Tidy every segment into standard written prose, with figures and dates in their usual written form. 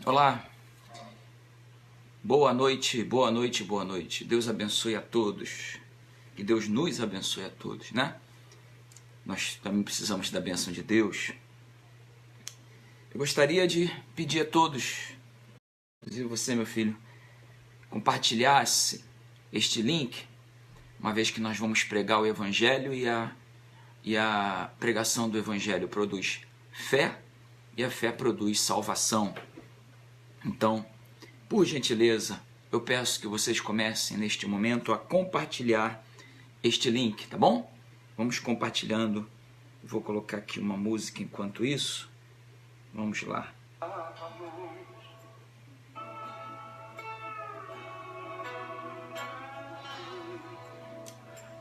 Olá, boa noite, boa noite, boa noite. Deus abençoe a todos. Que Deus nos abençoe a todos, né? Nós também precisamos da bênção de Deus. Eu gostaria de pedir a todos, inclusive você, meu filho, compartilhasse este link, uma vez que nós vamos pregar o Evangelho e a pregação do Evangelho produz fé e a fé produz salvação. Então, por gentileza, eu peço que vocês comecem neste momento a compartilhar este link, tá bom? Vamos compartilhando. Vou colocar aqui uma música enquanto isso. Vamos lá.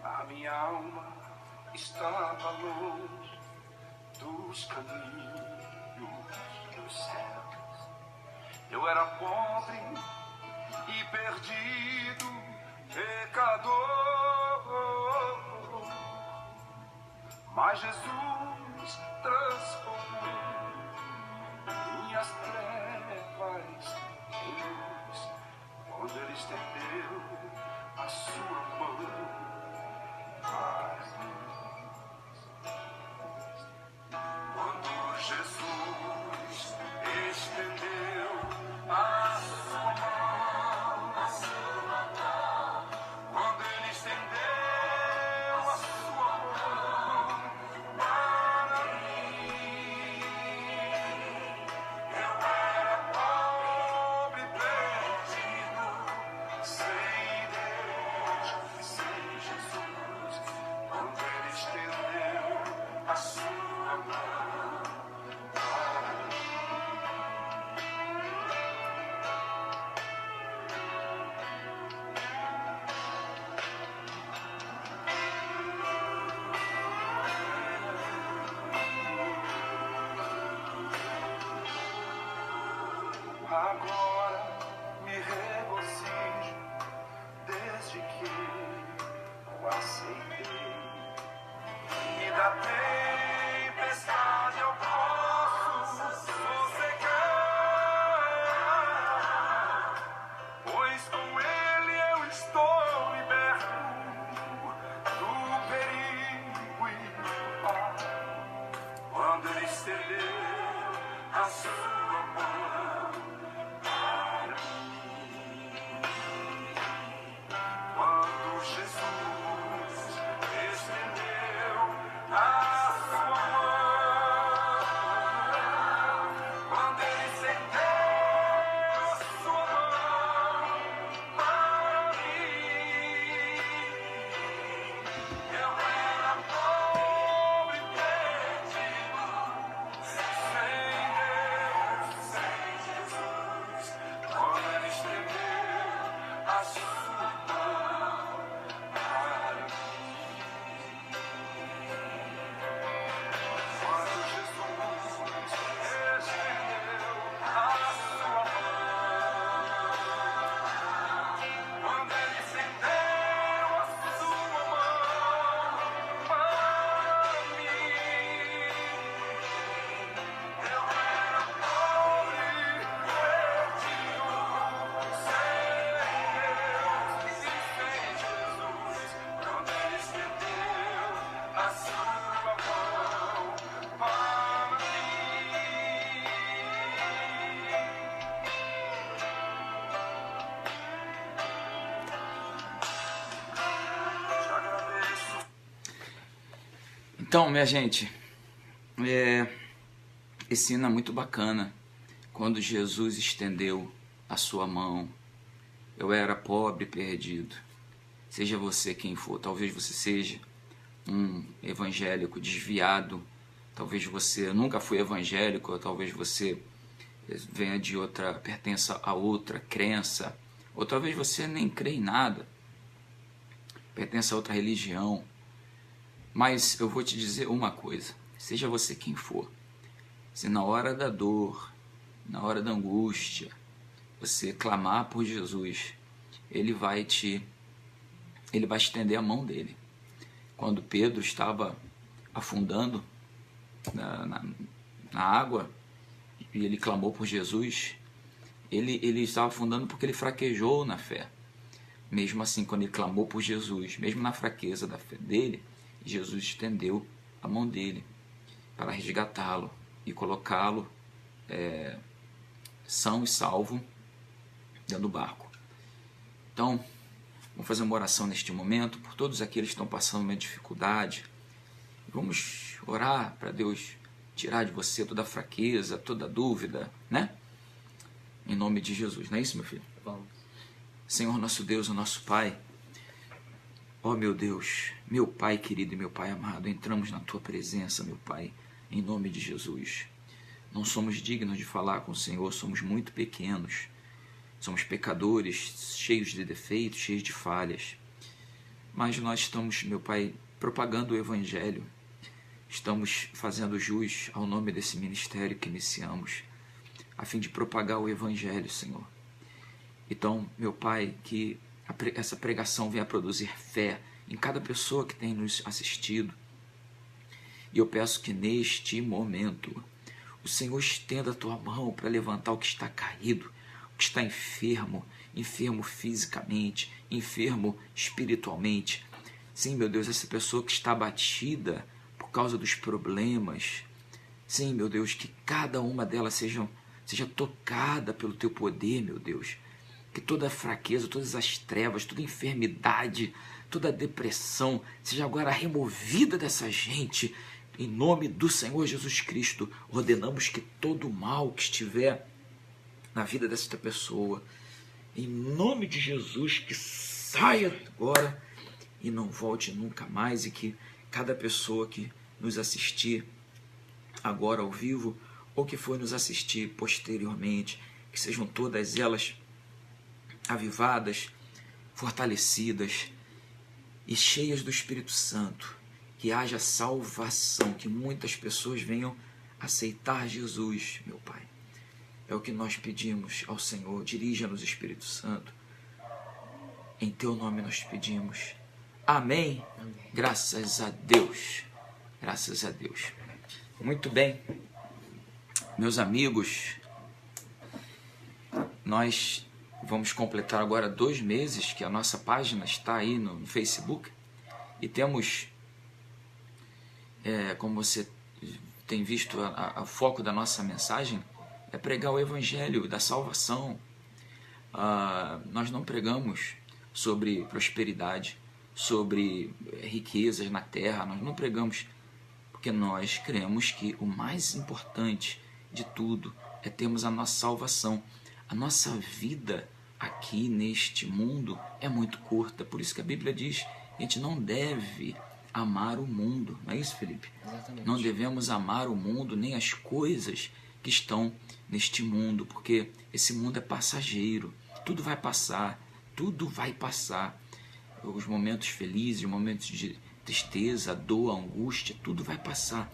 A minha alma estava longe dos caminhos dos céus. Eu era pobre e perdido, pecador, mas Jesus transformou minhas trevas em luz, quando Ele estendeu a sua mão para mim. Quando Jesus estendeu a sua mão, quando Ele estendeu a sua mão para mim, eu era pobre, perdido, sem Deus, sem Jesus. Quando Ele estendeu a sua mão para mim. Agora me regozijo desde que o aceitei. E da tempestade eu posso sossegar, pois com Ele eu estou liberto do perigo e do mal. Quando Ele estendeu a sua mão para mim, quando Jesus estendeu a sua mão, quando Ele estendeu a sua mão para mim, eu era pobre, perdido, sem Deus, sem Jesus. Quando Ele estendeu a sua mão para mim, quando Jesus estendeu a sua mão, quando Ele estendeu a sua mão para mim, eu era pobre, perdido, sem Deus e sem Jesus. Quando Ele estendeu a sua mão para mim, te agradeço. Então, minha gente, esse hino é muito bacana. Quando Jesus estendeu a sua mão, eu era pobre e perdido. Seja você quem for, talvez você seja um evangélico desviado, talvez você nunca foi evangélico, ou talvez você venha de outra, pertença a outra crença, ou talvez você nem crê em nada, pertence a outra religião. Mas eu vou te dizer uma coisa, seja você quem for, se na hora da dor, na hora da angústia, você clamar por Jesus, Ele vai estender a mão dele. Quando Pedro estava afundando na água, e ele clamou por Jesus, ele estava afundando porque ele fraquejou na fé. Mesmo assim, quando ele clamou por Jesus, mesmo na fraqueza da fé dele, Jesus estendeu a mão dele para resgatá-lo e colocá-lo são e salvo dentro do barco. Então, vamos fazer uma oração neste momento por todos aqueles que estão passando uma dificuldade. Vamos orar para Deus tirar de você toda a fraqueza, toda a dúvida, né? Em nome de Jesus, não é isso, meu filho? Vamos. Senhor nosso Deus, o nosso Pai, ó meu Deus, meu Pai querido e meu Pai amado, entramos na Tua presença, meu Pai, em nome de Jesus. Não somos dignos de falar com o Senhor, somos muito pequenos, somos pecadores, cheios de defeitos, cheios de falhas. Mas nós estamos, meu Pai, propagando o Evangelho, estamos fazendo jus ao nome desse ministério que iniciamos, a fim de propagar o Evangelho, Senhor. Então, meu Pai, que essa pregação venha produzir fé em cada pessoa que tem nos assistido. E eu peço que neste momento o Senhor estenda a Tua mão para levantar o que está caído, o que está enfermo, enfermo fisicamente, enfermo espiritualmente. Sim, meu Deus, essa pessoa que está abatida por causa dos problemas. Sim, meu Deus, que cada uma delas seja tocada pelo Teu poder, meu Deus. Que toda fraqueza, todas as trevas, toda enfermidade, toda depressão seja agora removida dessa gente. Em nome do Senhor Jesus Cristo, ordenamos que todo mal que estiver na vida desta pessoa, em nome de Jesus, que saia agora e não volte nunca mais, e que cada pessoa que nos assistir agora ao vivo ou que for nos assistir posteriormente, que sejam todas elas avivadas, fortalecidas e cheias do Espírito Santo, que haja salvação, que muitas pessoas venham aceitar Jesus, meu Pai. É o que nós pedimos ao Senhor. Dirija-nos, Espírito Santo. Em Teu nome nós pedimos. Amém. Amém. Graças a Deus. Graças a Deus. Muito bem. Meus amigos, nós vamos completar agora 2 meses que a nossa página está aí no Facebook. E temos, como você tem visto, o foco da nossa mensagem é pregar o Evangelho da salvação. Nós não pregamos sobre prosperidade, sobre riquezas na terra. Nós não pregamos porque nós cremos que o mais importante de tudo é termos a nossa salvação. A nossa vida aqui neste mundo é muito curta, por isso que a Bíblia diz que a gente não deve amar o mundo, não é isso, Felipe? Exatamente. Não devemos amar o mundo nem as coisas que estão neste mundo, porque esse mundo é passageiro, tudo vai passar, os momentos felizes, os momentos de tristeza, dor, angústia, tudo vai passar.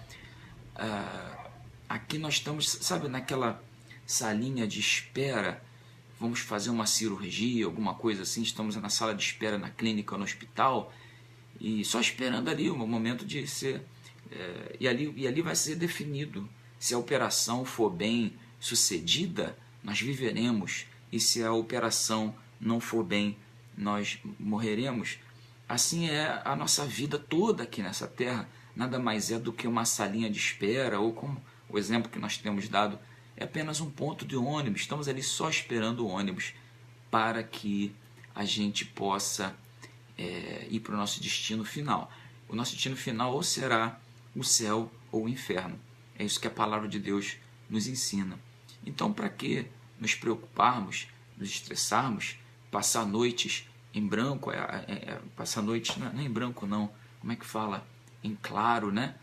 Aqui nós estamos, sabe, naquela salinha de espera, vamos fazer uma cirurgia, alguma coisa assim, estamos na sala de espera na clínica ou no hospital, e só esperando ali o momento de ser, e ali vai ser definido se a operação for bem sucedida, nós viveremos, e se a operação não for bem, nós morreremos. Assim é a nossa vida toda aqui nessa terra, nada mais é do que uma salinha de espera, ou como o exemplo que nós temos dado, é apenas um ponto de ônibus, estamos ali só esperando o ônibus para que a gente possa ir para o nosso destino final. O nosso destino final ou será o céu ou o inferno. É isso que a palavra de Deus nos ensina. Então, para que nos preocuparmos, nos estressarmos, passar noites em branco, passar noites, não é em branco não, como é que fala? Em claro, né?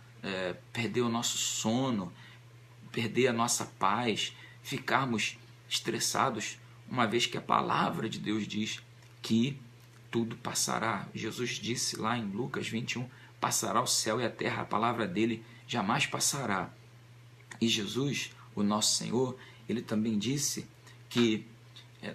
Perder o nosso sono, perder a nossa paz, ficarmos estressados, uma vez que a palavra de Deus diz que tudo passará. Jesus disse lá em Lucas 21, passará o céu e a terra, a palavra dele jamais passará. E Jesus, o nosso Senhor, ele também disse que,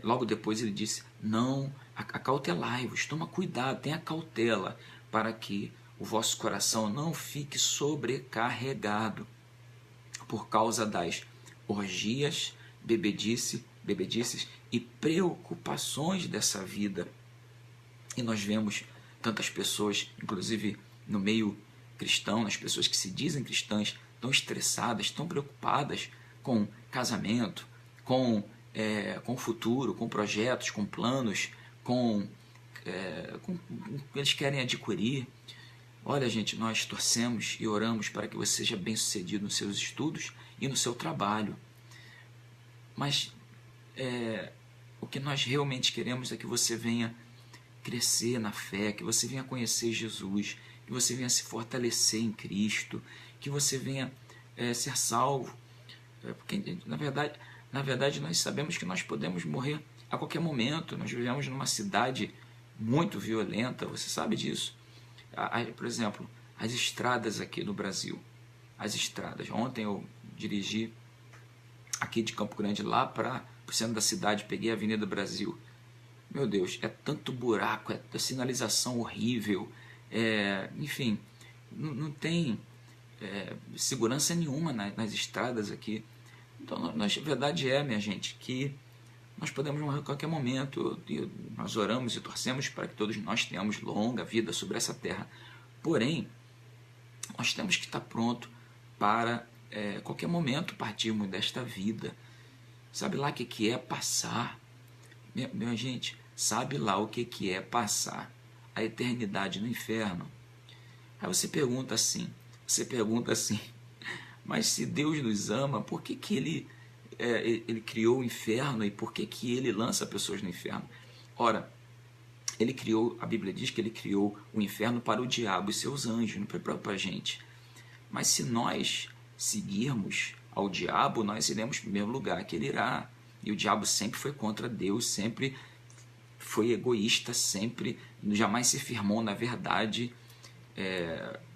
logo depois ele disse, não, acautelai-vos, toma cuidado, tenha cautela, para que o vosso coração não fique sobrecarregado por causa das orgias, bebedice bebedices e preocupações dessa vida. E nós vemos tantas pessoas, inclusive no meio cristão, as pessoas que se dizem cristãs, tão estressadas, tão preocupadas com casamento, com o futuro, com projetos, com planos, com o que eles querem adquirir. Olha, gente, nós torcemos e oramos para que você seja bem-sucedido nos seus estudos e no seu trabalho. Mas o que nós realmente queremos é que você venha crescer na fé, que você venha conhecer Jesus, que você venha se fortalecer em Cristo, que você venha ser salvo. Porque, na verdade, nós sabemos que nós podemos morrer a qualquer momento. Nós vivemos numa cidade muito violenta, você sabe disso. Por exemplo, as estradas aqui no Brasil. As estradas. Ontem eu dirigi aqui de Campo Grande lá para o centro da cidade, peguei a Avenida Brasil. Meu Deus, é tanto buraco, é sinalização horrível, enfim, não tem segurança nenhuma nas estradas aqui. Então, a verdade minha gente, que nós podemos morrer a qualquer momento. Nós oramos e torcemos para que todos nós tenhamos longa vida sobre essa terra. Porém, nós temos que estar pronto para qualquer momento partirmos desta vida. Sabe lá o que é passar? Minha gente, sabe lá o que é passar a eternidade no inferno? Aí você pergunta assim, mas se Deus nos ama, por que ele criou o inferno e por que ele lança pessoas no inferno? Ora, a Bíblia diz que ele criou o inferno para o diabo e seus anjos, não foi para a gente. Mas se nós seguirmos ao diabo, nós iremos para o mesmo lugar que ele irá. E o diabo sempre foi contra Deus, sempre foi egoísta, sempre, jamais se firmou na verdade.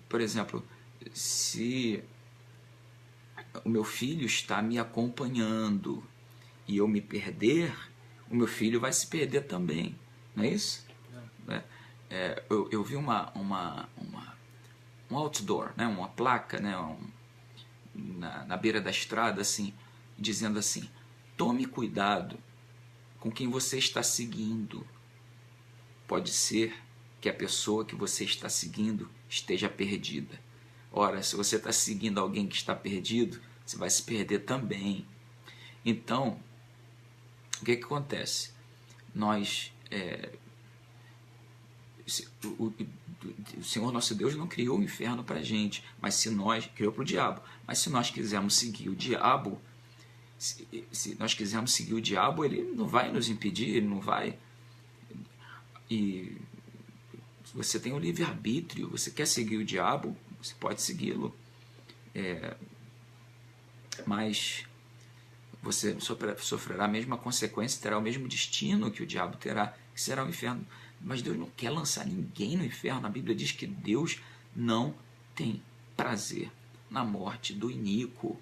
Por exemplo, se o meu filho está me acompanhando e eu me perder, o meu filho vai se perder também, não é isso? Eu vi um outdoor, né, uma placa, né, na beira da estrada, assim, dizendo assim: tome cuidado com quem você está seguindo. Pode ser que a pessoa que você está seguindo esteja perdida. Ora, se você está seguindo alguém que está perdido, você vai se perder também. Então, o que acontece? O Senhor nosso Deus não criou o inferno para a gente, criou para o diabo. Mas se nós quisermos seguir o diabo, se nós quisermos seguir o diabo, ele não vai nos impedir, ele não vai. E você tem o livre-arbítrio, você quer seguir o diabo, você pode segui-lo, mas você sofrerá a mesma consequência, terá o mesmo destino que o diabo terá, que será o inferno. Mas Deus não quer lançar ninguém no inferno. A Bíblia diz que Deus não tem prazer na morte do iníquo.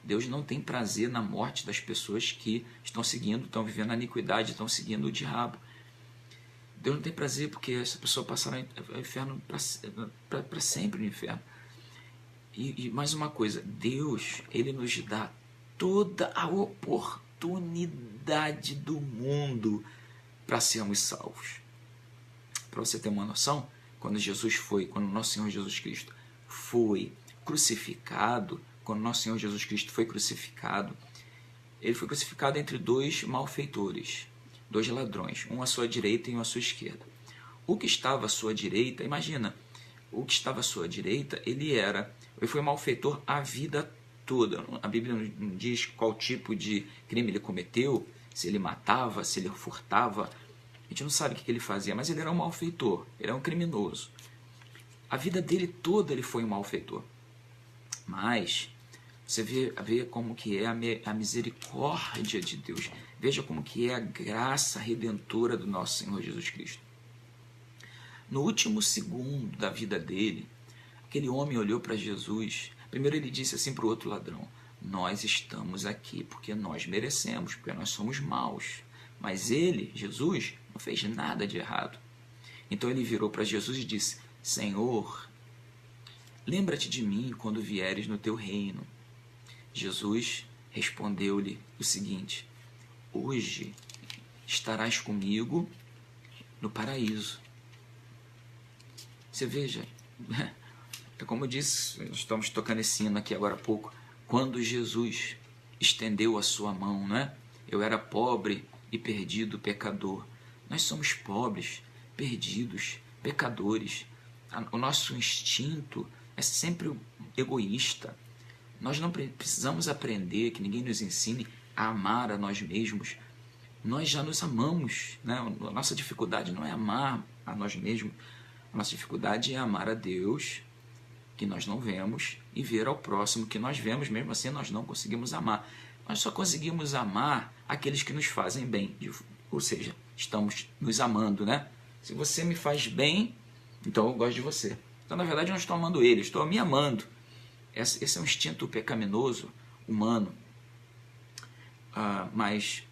Deus não tem prazer na morte das pessoas que estão vivendo a iniquidade, estão seguindo o diabo. Deus não tem prazer porque essa pessoa passará no inferno para sempre no inferno. E mais uma coisa, Deus, ele nos dá toda a oportunidade do mundo para sermos salvos. Para você ter uma noção, quando nosso Senhor Jesus Cristo foi crucificado, ele foi crucificado entre dois malfeitores, dois ladrões, um à sua direita e um à sua esquerda. O que estava à sua direita, ele foi malfeitor a vida toda. A Bíblia não diz qual tipo de crime ele cometeu, se ele matava, se ele furtava. A gente não sabe o que ele fazia, mas ele era um malfeitor, ele era um criminoso. A vida dele toda ele foi um malfeitor. Mas você vê como que é a misericórdia de Deus. Veja como que é a graça redentora do nosso Senhor Jesus Cristo. No último segundo da vida dele, aquele homem olhou para Jesus. Primeiro ele disse assim para o outro ladrão: nós estamos aqui porque nós merecemos, porque nós somos maus. Mas ele, Jesus, não fez nada de errado. Então ele virou para Jesus e disse: Senhor, lembra-te de mim quando vieres no teu reino. Jesus respondeu-lhe o seguinte: hoje estarás comigo no paraíso. Você veja, é como eu disse, estamos tocando esse hino aqui agora há pouco, quando Jesus estendeu a sua mão, né? Eu era pobre e perdido, pecador. Nós somos pobres, perdidos, pecadores. O nosso instinto é sempre egoísta. Nós não precisamos aprender, que ninguém nos ensine a amar a nós mesmos. Nós já nos amamos, né? A nossa dificuldade não é amar a nós mesmos. A nossa dificuldade é amar a Deus, que nós não vemos, e ver ao próximo que nós vemos. Mesmo assim nós não conseguimos amar. Nós só conseguimos amar aqueles que nos fazem bem. Ou seja, estamos nos amando, né? Se você me faz bem, então eu gosto de você. Então, na verdade, eu não estou amando ele, estou me amando. Esse é um instinto pecaminoso, humano. Mas,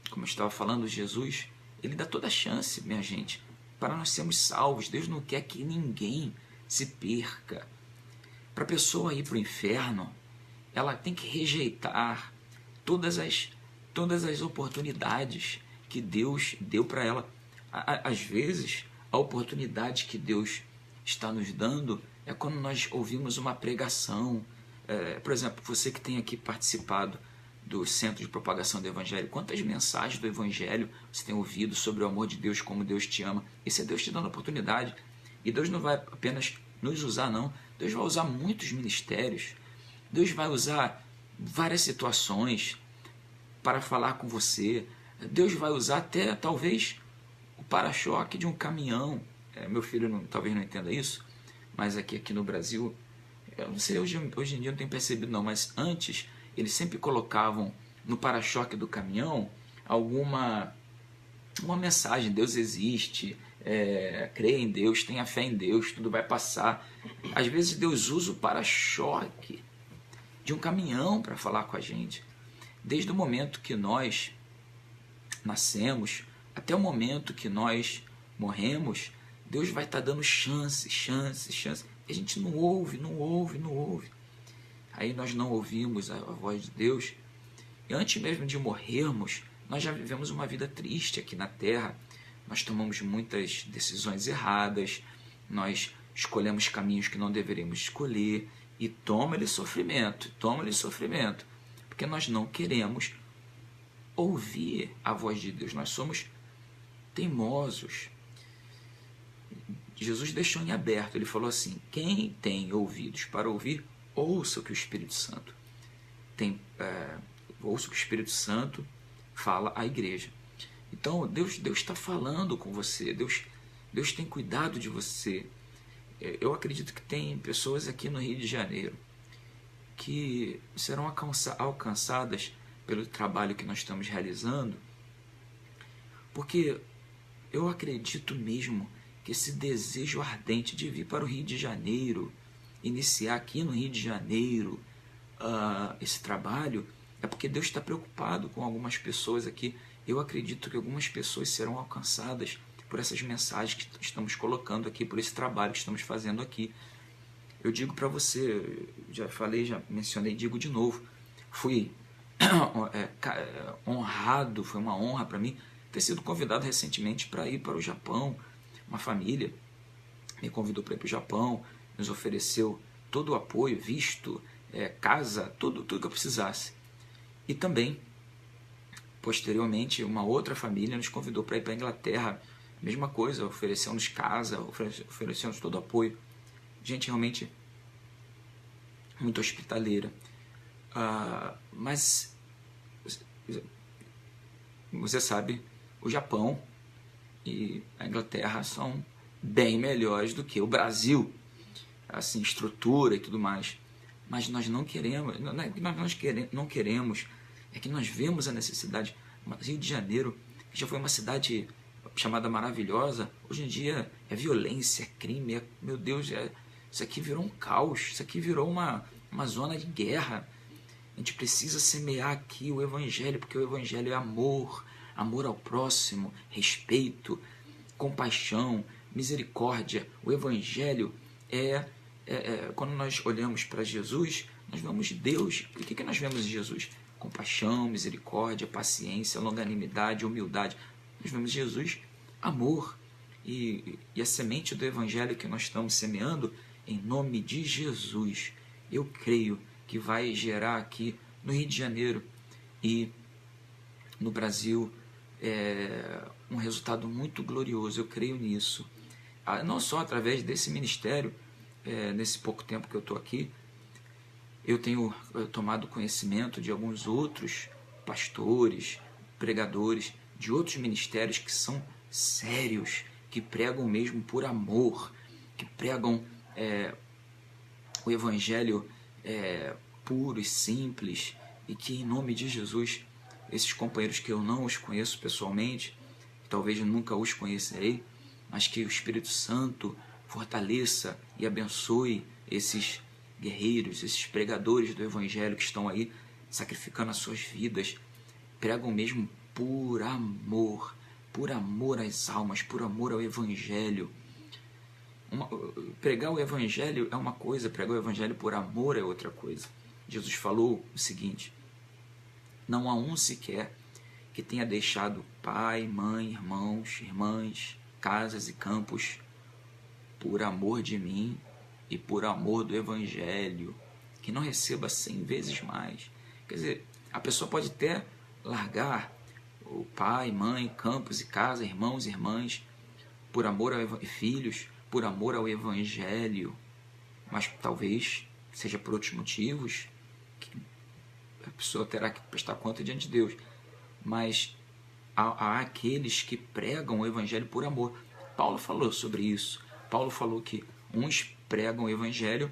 como eu estava falando, Jesus, ele dá toda a chance, minha gente, para nós sermos salvos. Deus não quer que ninguém se perca. Para a pessoa ir para o inferno, ela tem que rejeitar todas as oportunidades que Deus deu para ela. Às vezes, a oportunidade que Deus está nos dando é quando nós ouvimos uma pregação. Por exemplo, você que tem aqui participado do Centro de Propagação do Evangelho, quantas mensagens do Evangelho você tem ouvido sobre o amor de Deus, como Deus te ama? Esse é Deus te dando a oportunidade. E Deus não vai apenas nos usar, não. Deus vai usar muitos ministérios. Deus vai usar várias situações para falar com você. Deus vai usar até, talvez, o para-choque de um caminhão. Meu filho talvez não entenda isso, mas aqui no Brasil, eu não sei, hoje em dia eu não tenho percebido não, mas antes eles sempre colocavam no para-choque do caminhão uma mensagem: Deus existe, creia em Deus, tenha fé em Deus, tudo vai passar. Às vezes Deus usa o para-choque de um caminhão para falar com a gente. Desde o momento que nós nascemos até o momento que nós morremos, Deus vai estar dando chance. E a gente não ouve. Aí nós não ouvimos a voz de Deus. E antes mesmo de morrermos, nós já vivemos uma vida triste aqui na Terra. Nós tomamos muitas decisões erradas, nós escolhemos caminhos que não deveríamos escolher, e toma-lhe sofrimento, porque nós não queremos ouvir a voz de Deus. Nós somos teimosos. Jesus deixou em aberto, ele falou assim: quem tem ouvidos para ouvir, ouça o que o Espírito Santo ouça o que o Espírito Santo fala à igreja. Então Deus está falando com você, Deus tem cuidado de você. Eu acredito que tem pessoas aqui no Rio de Janeiro que serão alcançadas pelo trabalho que nós estamos realizando, porque eu acredito mesmo que esse desejo ardente de vir para o Rio de Janeiro, iniciar aqui no Rio de Janeiro esse trabalho, é porque Deus está preocupado com algumas pessoas aqui. Eu acredito que algumas pessoas serão alcançadas por essas mensagens que estamos colocando aqui, por esse trabalho que estamos fazendo aqui. Eu digo para você, já falei, já mencionei, digo de novo, fui honrado, foi uma honra para mim ter sido convidado recentemente para ir para o Japão. Uma família me convidou para ir para o Japão, nos ofereceu todo o apoio, visto, casa, tudo que eu precisasse. E também, posteriormente, uma outra família nos convidou para ir para a Inglaterra. Mesma coisa, ofereceu-nos casa, ofereceu-nos todo o apoio. Gente realmente muito hospitaleira. Mas você sabe, o Japão e a Inglaterra são bem melhores do que o Brasil, assim, estrutura e tudo mais. Mas nós não queremos, não queremos, é que nós vemos a necessidade. Rio de Janeiro, que já foi uma cidade chamada maravilhosa, hoje em dia é violência, é crime, meu Deus, isso aqui virou um caos, isso aqui virou uma zona de guerra. A gente precisa semear aqui o Evangelho, porque o Evangelho é amor ao próximo, respeito, compaixão, misericórdia. O Evangelho quando nós olhamos para Jesus, nós vemos Deus. O que nós vemos em Jesus? compaixão, misericórdia, paciência, longanimidade, humildade. Nós vemos Jesus, amor. E a semente do Evangelho que nós estamos semeando, em nome de Jesus, eu creio que vai gerar aqui no Rio de Janeiro e no Brasil um resultado muito glorioso. Eu creio nisso. Não só através desse ministério, nesse pouco tempo que eu estou aqui, eu tenho tomado conhecimento de alguns outros pastores, pregadores, de outros ministérios que são sérios, que pregam mesmo por amor, que pregam o Evangelho puro e simples, e que em nome de Jesus, esses companheiros que eu não os conheço pessoalmente, talvez nunca os conhecerei, mas que o Espírito Santo fortaleça e abençoe esses guerreiros, esses pregadores do Evangelho que estão aí sacrificando as suas vidas, pregam mesmo por amor às almas, por amor ao Evangelho. Pregar o Evangelho é uma coisa, pregar o Evangelho por amor é outra coisa. Jesus falou o seguinte: não há um sequer que tenha deixado pai, mãe, irmãos, irmãs, casas e campos por amor de mim e por amor do Evangelho, que não receba 100 vezes mais. Quer dizer, a pessoa pode até largar o pai, mãe, campos e casa, irmãos e irmãs, por amor ao filhos, por amor ao Evangelho, mas talvez seja por outros motivos que a pessoa terá que prestar conta diante de Deus. Mas há aqueles que pregam o Evangelho por amor. Paulo falou sobre isso. Paulo falou que uns pregam o Evangelho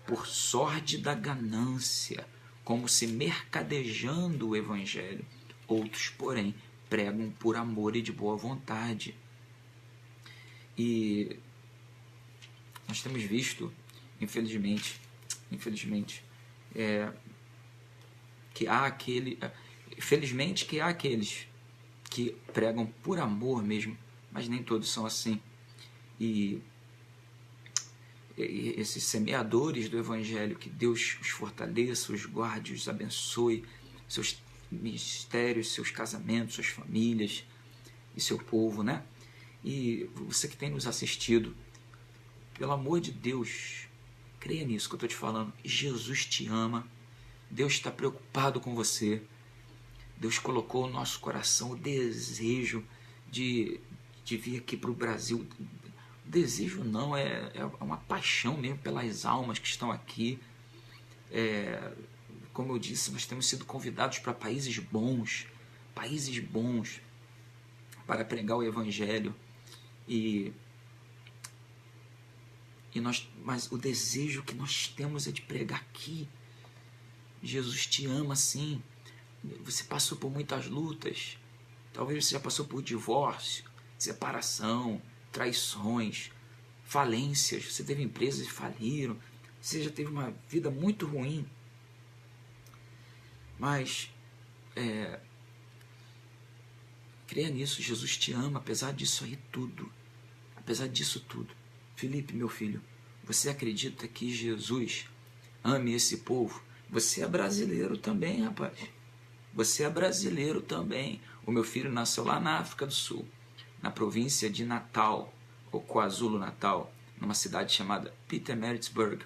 por sórdida ganância, como se mercadejando o Evangelho. Outros, porém, pregam por amor e de boa vontade. E nós temos visto, infelizmente, que há felizmente que há aqueles que pregam por amor mesmo, mas nem todos são assim. E esses semeadores do Evangelho, que Deus os fortaleça, os guarde, os abençoe, seus ministérios, seus casamentos, suas famílias e seu povo, né? E você que tem nos assistido, pelo amor de Deus, creia nisso que eu estou te falando. Jesus te ama, Deus está preocupado com você, Deus colocou no nosso coração o desejo de vir aqui para o Brasil. Desejo não, é uma paixão mesmo pelas almas que estão aqui. Como eu disse, nós temos sido convidados para países bons para pregar o Evangelho. Mas o desejo que nós temos é de pregar aqui. Jesus te ama sim. Você passou por muitas lutas. Talvez você já passou por divórcio, separação, traições, falências. Você teve empresas que faliram. Você já teve uma vida muito ruim. Mas creia nisso, Jesus te ama, apesar disso tudo. Felipe, meu filho, você acredita que Jesus ame esse povo? Você é brasileiro também, rapaz. Você é brasileiro também. O meu filho nasceu lá na África do Sul, na província de Natal, ou KwaZulu-Natal, numa cidade chamada Pietermaritzburg.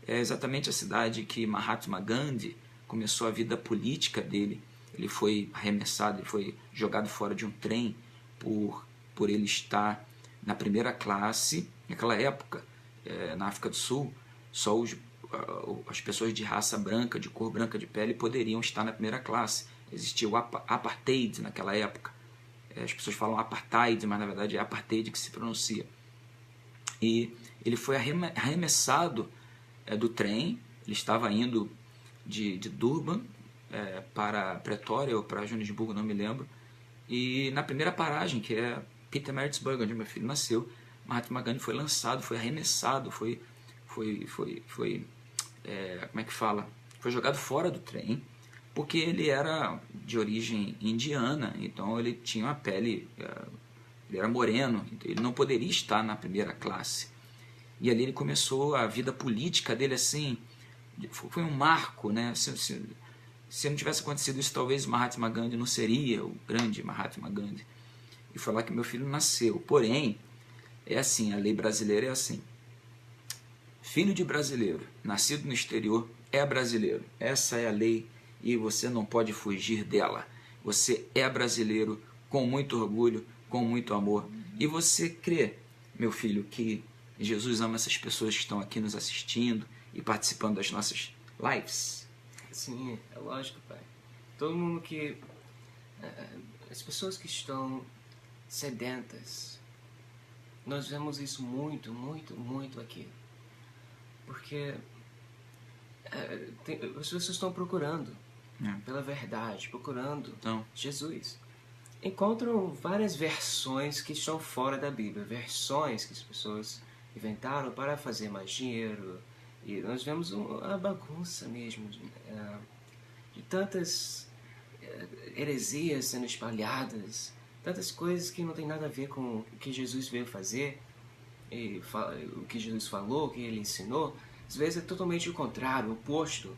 É exatamente a cidade que Mahatma Gandhi começou a vida política dele. Ele foi arremessado, ele foi jogado fora de um trem por ele estar na primeira classe. Naquela época, na África do Sul, só as pessoas de raça branca, de cor branca de pele, poderiam estar na primeira classe. Existia o apartheid naquela época. As pessoas falam apartheid, mas na verdade é apartheid que se pronuncia. E ele foi arremessado do trem. Ele estava indo de Durban para Pretória ou para Joanesburgo, não me lembro. E na primeira paragem, que é Pietermaritzburg, onde meu filho nasceu, Mahatma Gandhi foi lançado, foi arremessado, foi jogado fora do trem, porque ele era de origem indiana, então ele tinha uma pele, ele era moreno, então ele não poderia estar na primeira classe. E ali ele começou a vida política dele assim, foi um marco, né? Se não tivesse acontecido isso, talvez Mahatma Gandhi não seria o grande Mahatma Gandhi. E falar que meu filho nasceu. Porém, é assim, a lei brasileira é assim. Filho de brasileiro, nascido no exterior, é brasileiro. Essa é a lei e você não pode fugir dela. Você é brasileiro com muito orgulho, com muito amor. E você crê, meu filho, que Jesus ama essas pessoas que estão aqui nos assistindo e participando das nossas lives? Sim, é lógico, pai. Todo mundo que... as pessoas que estão sedentas, nós vemos isso muito, muito, muito aqui. Porque as pessoas estão procurando pela verdade, procurando Então, Jesus. Encontram várias versões que estão fora da Bíblia, versões que as pessoas inventaram para fazer mais dinheiro. E nós vemos uma bagunça mesmo de tantas heresias sendo espalhadas, tantas coisas que não tem nada a ver com o que Jesus veio fazer, e o que Jesus falou, o que ele ensinou. Às vezes é totalmente o contrário, o oposto.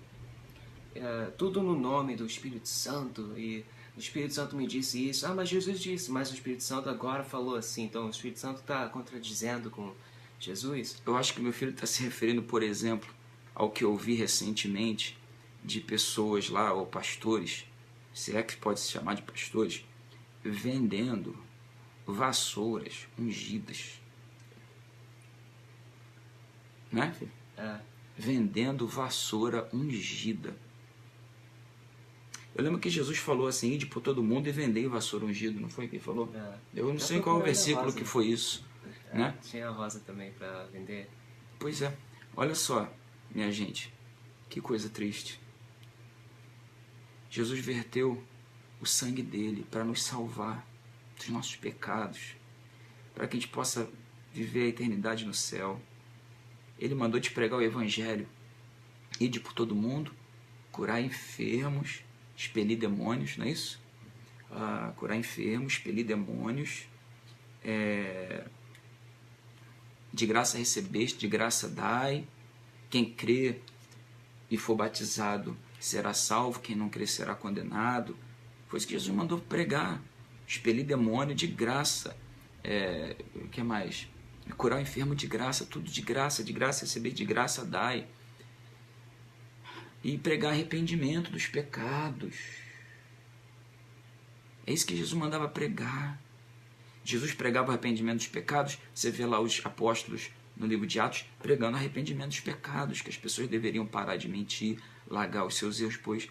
Tudo no nome do Espírito Santo, e o Espírito Santo me disse isso. Mas Jesus disse, mas o Espírito Santo agora falou assim. Então o Espírito Santo está contradizendo com Jesus. eu acho que meu filho está se referindo, por exemplo, ao que eu vi recentemente de pessoas lá, ou pastores, se é que pode se chamar de pastores, vendendo vassouras ungidas. Né, filho? Vendendo vassoura ungida. Eu lembro que Jesus falou assim, ide por todo mundo e vendei vassoura ungida, não foi que ele falou? Eu não sei em qual versículo que foi isso. Né? Tinha a rosa também para vender. Pois é, olha só, minha gente, que coisa triste. Jesus verteu o sangue dele para nos salvar dos nossos pecados, para que a gente possa viver a eternidade no céu. Ele mandou te pregar o evangelho, ide por todo mundo, curar enfermos, expelir demônios, não é isso? Curar enfermos, expelir demônios, de graça recebeste, de graça dai, quem crê e for batizado será salvo, quem não crê será condenado. Foi isso que Jesus mandou pregar, expelir demônio de graça, o que mais? Curar o enfermo de graça, tudo de graça receber, de graça dai. E pregar arrependimento dos pecados. É isso que Jesus mandava pregar. Jesus pregava arrependimento dos pecados. Você vê lá os apóstolos no livro de Atos pregando arrependimento dos pecados, que as pessoas deveriam parar de mentir, largar os seus erros, pois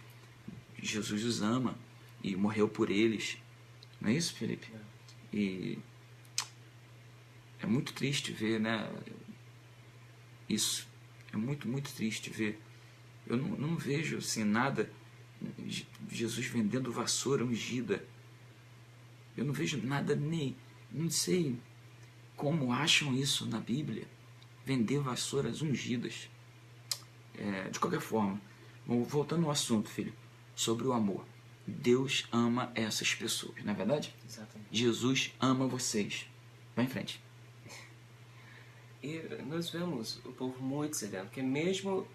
Jesus os ama e morreu por eles. Não é isso, Felipe? E é muito triste ver, né? Isso. É muito, muito triste ver. Eu não vejo assim nada, Jesus vendendo vassoura ungida. Eu não vejo nada, nem, não sei como acham isso na Bíblia, vender vassouras ungidas. De qualquer forma, voltando ao assunto, filho, sobre o amor. Deus ama essas pessoas, não é verdade? Exatamente. Jesus ama vocês. Vai em frente. E nós vemos o povo muito sedento, porque mesmo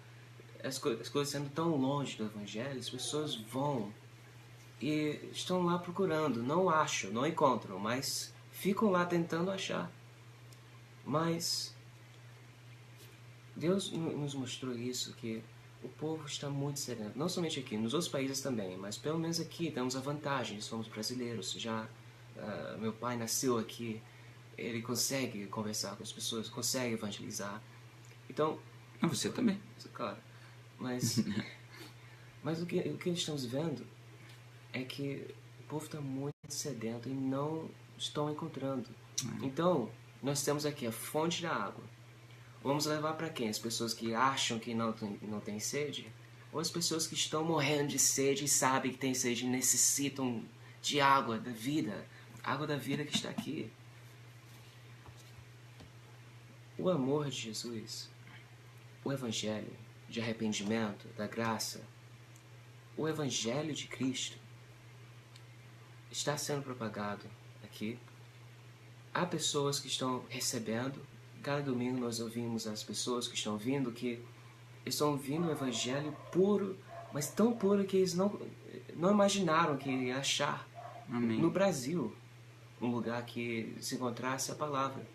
as coisas sendo tão longe do Evangelho, as pessoas vão e estão lá procurando, não acham, não encontram, mas ficam lá tentando achar. Mas Deus nos mostrou isso, que o povo está muito sedento, não somente aqui, nos outros países também, mas pelo menos aqui temos a vantagem, somos brasileiros, já meu pai nasceu aqui, ele consegue conversar com as pessoas, consegue evangelizar. Então, Você também. claro, mas o que estamos vendo é que o povo está muito sedento e não estão encontrando. Então, nós temos aqui a fonte da água. Vamos levar para quem? As pessoas que acham que não tem sede? Ou as pessoas que estão morrendo de sede e sabem que tem sede e necessitam de água da vida? Água da vida que está aqui. O amor de Jesus, o Evangelho de arrependimento, da graça, o Evangelho de Cristo está sendo propagado aqui. Há pessoas que estão recebendo. Cada domingo nós ouvimos as pessoas que estão vindo, que estão ouvindo o Evangelho puro mas tão puro que eles não imaginaram que ia achar Amém. no Brasil um lugar que se encontrasse a palavra.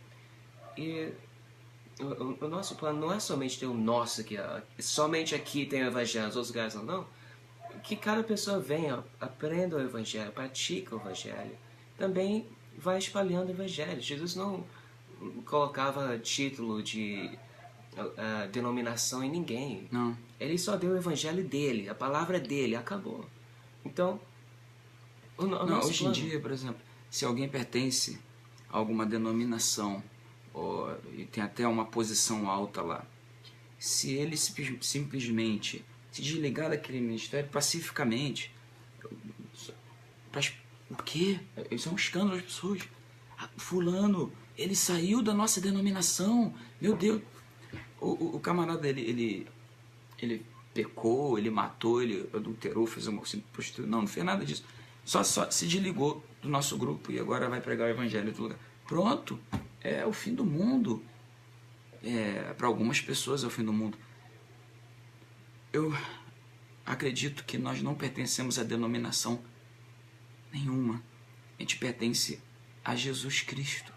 E o nosso plano não é somente ter o nosso aqui, somente aqui tem o evangelho, os outros lugares não. Que cada pessoa venha, aprenda o evangelho, pratica o evangelho, também vai espalhando o evangelho. Jesus não colocava título de denominação em ninguém. Não. Ele só deu o evangelho dele, a palavra dele, acabou. Então, Não, hoje em dia, por exemplo, se alguém pertence a alguma denominação e tem até uma posição alta lá, se ele simplesmente se desligar daquele ministério pacificamente, o quê? Isso é um escândalo às pessoas. Fulano, ele saiu da nossa denominação. Meu Deus. O camarada, ele pecou, ele matou, ele adulterou, fez uma prostituição. Não fez nada disso. Só se desligou do nosso grupo e agora vai pregar o evangelho em outro lugar. Pronto. É o fim do mundo. Para algumas pessoas é o fim do mundo. Eu acredito que nós não pertencemos a denominação nenhuma. A gente pertence a Jesus Cristo.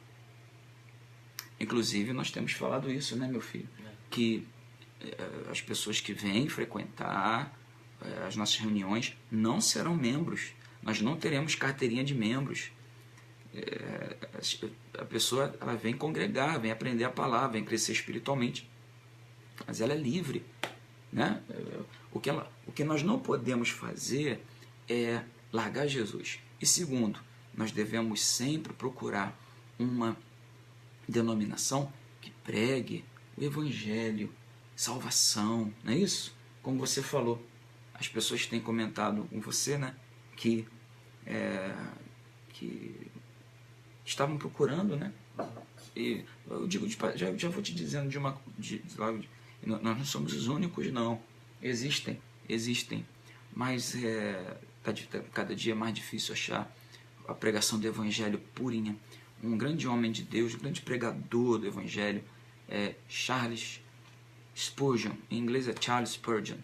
Inclusive, nós temos falado isso, né, meu filho? Que as pessoas que vêm frequentar as nossas reuniões não serão membros. Nós não teremos carteirinha de membros. A pessoa ela vem congregar, vem aprender a palavra, vem crescer espiritualmente. Mas ela é livre, né? O que nós não podemos fazer é largar Jesus. E segundo, nós devemos sempre procurar uma denominação que pregue o evangelho, salvação, não é isso? Como você falou, as pessoas têm comentado com você, né, que estavam procurando, né? E eu digo, já vou te dizendo nós não somos os únicos, não. Existem, mas tá cada dia mais difícil achar a pregação do evangelho purinha. Um grande homem de Deus, um grande pregador do evangelho é Charles Spurgeon. Em inglês é Charles Spurgeon.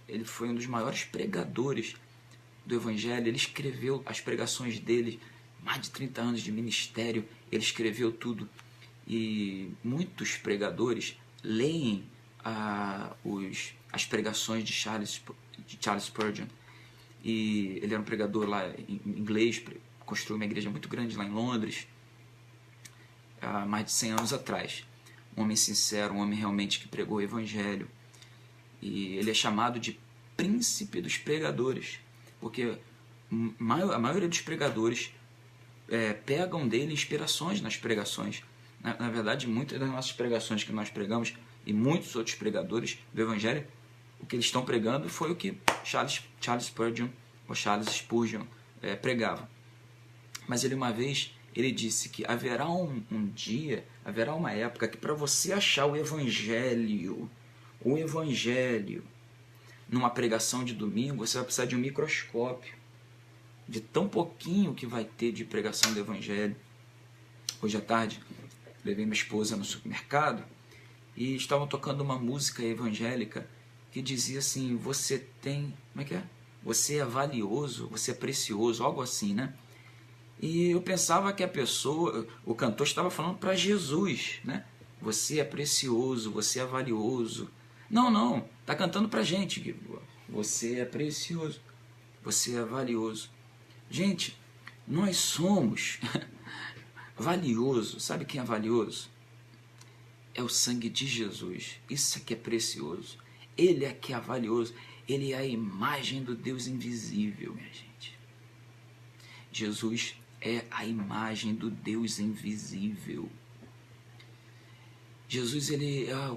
Ele foi um dos maiores pregadores do evangelho. Ele escreveu as pregações dele, mais de 30 anos de ministério, ele escreveu tudo. E muitos pregadores leem as pregações de Charles Spurgeon. E ele era um pregador lá em inglês, construiu uma igreja muito grande lá em Londres, há mais de 100 anos atrás. Um homem sincero, um homem realmente que pregou o evangelho. E ele é chamado de príncipe dos pregadores, porque a maioria dos pregadores pegam dele inspirações nas pregações. Na verdade, muitas das nossas pregações que nós pregamos e muitos outros pregadores do evangelho, o que eles estão pregando foi o que Charles Spurgeon ou Charles Spurgeon pregava. Mas ele uma vez ele disse que haverá um dia, haverá uma época que para você achar o evangelho numa pregação de domingo, você vai precisar de um microscópio, de tão pouquinho que vai ter de pregação do evangelho. Hoje à tarde, levei minha esposa no supermercado e estavam tocando uma música evangélica que dizia assim, você é valioso, você é precioso, algo assim, né? E eu pensava que o cantor estava falando para Jesus, né? Você é precioso, você é valioso. Não, está cantando para a gente. Você é precioso, você é valioso. Gente, nós somos valioso. Sabe quem é valioso? É o sangue de Jesus. Isso é que é precioso. Ele é que é valioso. Ele é a imagem do Deus invisível, minha gente. Jesus é a imagem do Deus invisível. Jesus, ele é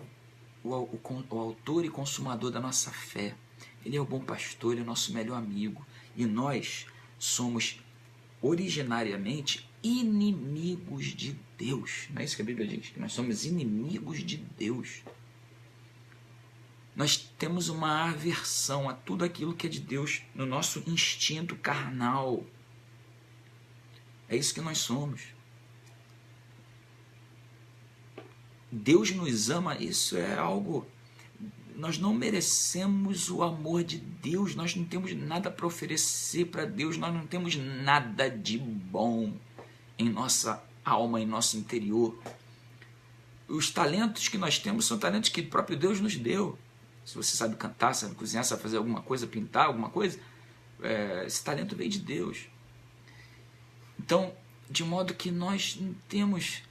o autor e consumador da nossa fé. Ele é o bom pastor, ele é o nosso melhor amigo. E nós somos originariamente inimigos de Deus. Não é isso que a Bíblia diz? Que nós somos inimigos de Deus. Nós temos uma aversão a tudo aquilo que é de Deus no nosso instinto carnal. É isso que nós somos. Deus nos ama, isso é algo nós não merecemos o amor de Deus, nós não temos nada para oferecer para Deus, nós não temos nada de bom em nossa alma, em nosso interior. Os talentos que nós temos são talentos que o próprio Deus nos deu. Se você sabe cantar, sabe cozinhar, sabe fazer alguma coisa, pintar alguma coisa, esse talento veio de Deus. Então, de modo que nós não temos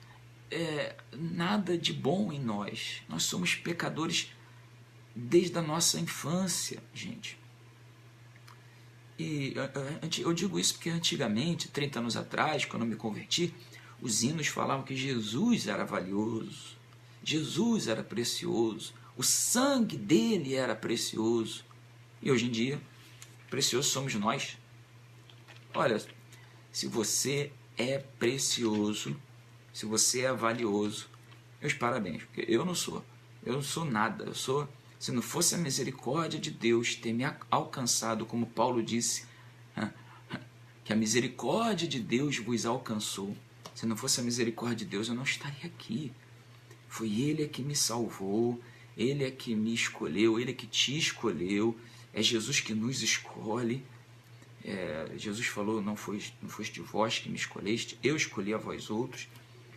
nada de bom em nós. Nós somos pecadores desde a nossa infância, gente. E eu digo isso porque antigamente, 30 anos atrás, quando eu me converti, os hinos falavam que Jesus era valioso, Jesus era precioso, o sangue dele era precioso. E hoje em dia, precioso somos nós. Olha, se você é precioso, se você é valioso, meus parabéns, porque eu não sou nada, se não fosse a misericórdia de Deus ter me alcançado, como Paulo disse, que a misericórdia de Deus vos alcançou, se não fosse a misericórdia de Deus, eu não estaria aqui. Foi Ele que me salvou, Ele é que me escolheu, Ele é que te escolheu, é Jesus que nos escolhe. Jesus falou, não foste vós que me escolheste, eu escolhi a vós outros.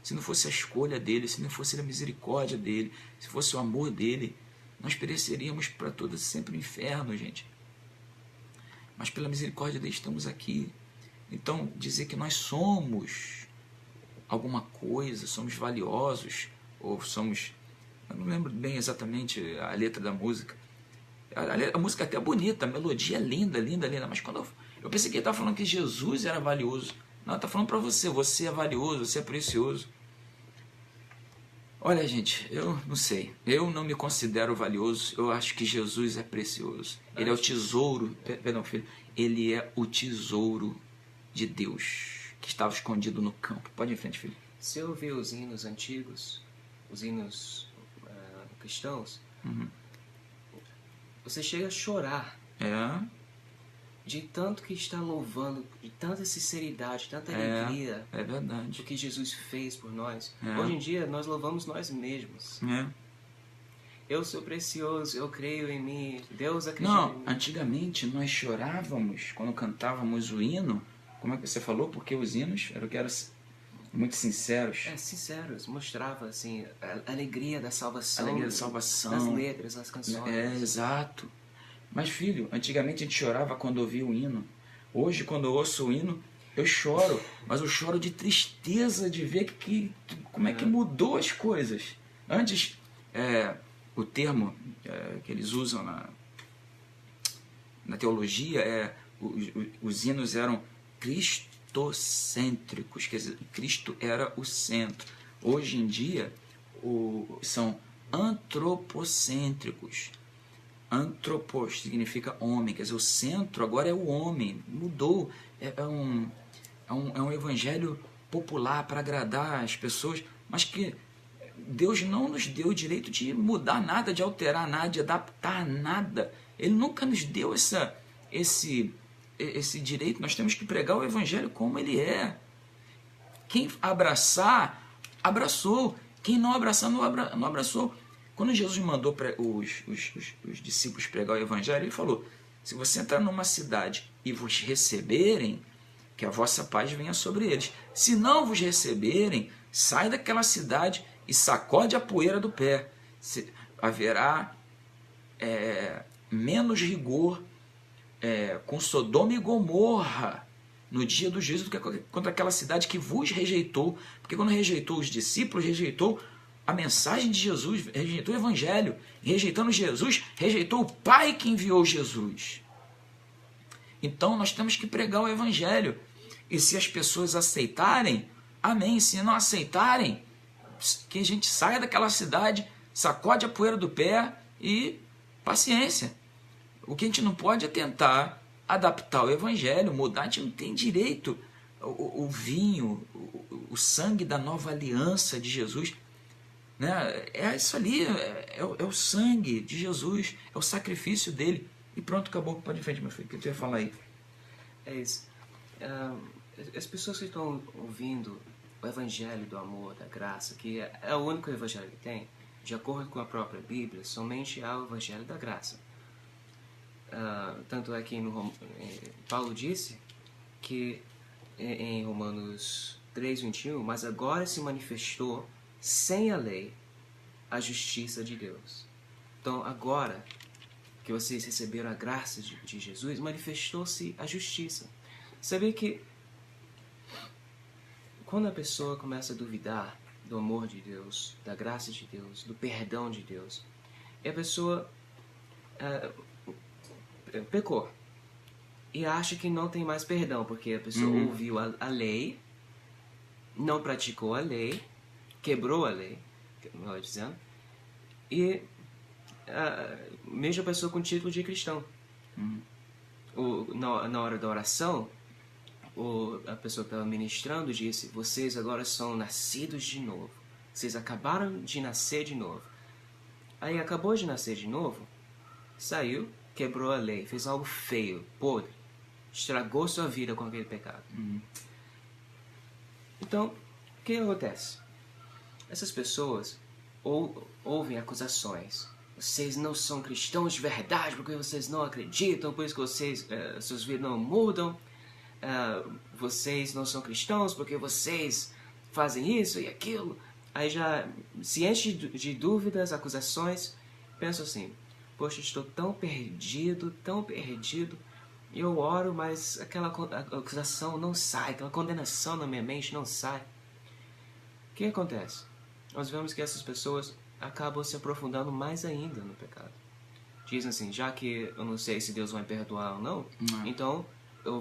Se não fosse a escolha dele, se não fosse a misericórdia dele, se fosse o amor dele, nós pereceríamos para todo sempre o inferno, gente. Mas pela misericórdia dele estamos aqui. Então, dizer que nós somos alguma coisa, somos valiosos, ou somos... Eu não lembro bem exatamente a letra da música. A música é até bonita, a melodia é linda, linda, linda. Mas quando eu pensei que ele estava falando que Jesus era valioso. Não, ele está falando para você é valioso, você é precioso. Olha, gente, eu não sei. Eu não me considero valioso, eu acho que Jesus é precioso. Ele é o tesouro, perdão, filho, ele é o tesouro de Deus, que estava escondido no campo. Pode ir em frente, filho. Se eu ouvir os hinos antigos, os hinos cristãos, você chega a chorar de tanto que está louvando, de tanta sinceridade, tanta alegria É verdade. do que Jesus fez por nós. Hoje em dia nós louvamos nós mesmos. Eu sou precioso, eu creio em mim, Deus acredita em Não, mim. antigamente nós chorávamos quando cantávamos o hino. Como é que você falou? Porque os hinos eram que eram muito sinceros. Sinceros, mostrava assim a alegria da salvação. A alegria da salvação. Das letras, das canções. Exato. Mas filho, antigamente a gente chorava quando ouvia o hino. Hoje, quando eu ouço o hino, eu choro. Mas eu choro de tristeza de ver como é que mudou as coisas. Antes, o termo que eles usam na teologia os hinos eram cristocêntricos, quer dizer, Cristo era o centro. Hoje em dia são antropocêntricos. Antropos significa homem, quer dizer, o centro agora é o homem, mudou, é um evangelho popular para agradar as pessoas, mas que Deus não nos deu o direito de mudar nada, de alterar nada, de adaptar nada. Ele nunca nos deu esse direito. Nós temos que pregar o evangelho como ele é. Quem abraçar, abraçou. Quem não abraçar, não abraçou. Quando Jesus mandou os discípulos pregar o evangelho, ele falou, se você entrar numa cidade e vos receberem, que a vossa paz venha sobre eles. Se não vos receberem, sai daquela cidade e sacode a poeira do pé. Haverá menos rigor com Sodoma e Gomorra no dia do juízo do que contra aquela cidade que vos rejeitou. Porque quando rejeitou os discípulos, rejeitou a mensagem de Jesus, rejeitou o evangelho. E rejeitando Jesus, rejeitou o Pai que enviou Jesus. Então nós temos que pregar o evangelho. E se as pessoas aceitarem, amém. Se não aceitarem, que a gente saia daquela cidade, sacode a poeira do pé e paciência. O que a gente não pode é tentar adaptar o evangelho, mudar. A gente não tem direito. O vinho, o sangue da nova aliança de Jesus, né? É isso ali, é o sangue de Jesus, é o sacrifício dele. E pronto, acabou. Pode ir em frente, meu filho, o que tu ia falar aí? É isso. As pessoas que estão ouvindo o evangelho do amor, da graça, que é o único evangelho que tem, de acordo com a própria Bíblia, somente há o Evangelho da Graça. Tanto é que Paulo disse que em Romanos 3:21, mas agora se manifestou sem a lei a justiça de Deus. Então agora que vocês receberam a graça de Jesus, manifestou-se a justiça. Sabia que quando a pessoa começa a duvidar do amor de Deus, da graça de Deus, do perdão de Deus, a pessoa pecou e acha que não tem mais perdão, porque a pessoa ouviu a lei, não praticou a lei, quebrou a lei, melhor dizendo, e mesmo a pessoa com título de cristão. Na hora da oração, a pessoa que estava ministrando disse: vocês agora são nascidos de novo, vocês acabaram de nascer de novo. Aí acabou de nascer de novo, saiu, quebrou a lei, fez algo feio, podre, estragou sua vida com aquele pecado. Então, o que acontece? Essas pessoas ouvem acusações. Vocês não são cristãos de verdade porque vocês não acreditam, por isso que suas vidas não mudam. Vocês não são cristãos porque vocês fazem isso e aquilo. Aí já se enche de dúvidas, acusações. Penso assim: poxa, estou tão perdido, e eu oro, mas aquela acusação não sai, aquela condenação na minha mente não sai. O que acontece? Nós vemos que essas pessoas acabam se aprofundando mais ainda no pecado. Dizem assim: já que eu não sei se Deus vai perdoar ou não, então eu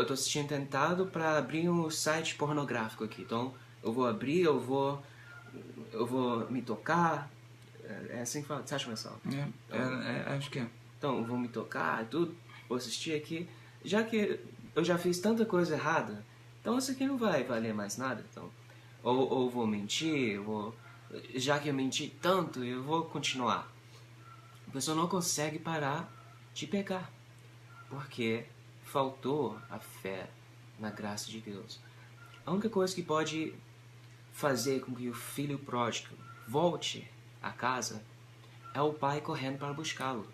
estou se sentindo tentado para abrir um site pornográfico aqui. Então eu vou abrir, eu vou me tocar. É assim que fala, você acha, Marcelo? Acho que é. Então eu vou me tocar e tudo, vou assistir aqui. Já que eu já fiz tanta coisa errada, então isso aqui não vai valer mais nada. Então, ou vou mentir, já que eu menti tanto, eu vou continuar. A pessoa não consegue parar de pecar, porque faltou a fé na graça de Deus. A única coisa que pode fazer com que o filho pródigo volte a casa é o pai correndo para buscá-lo.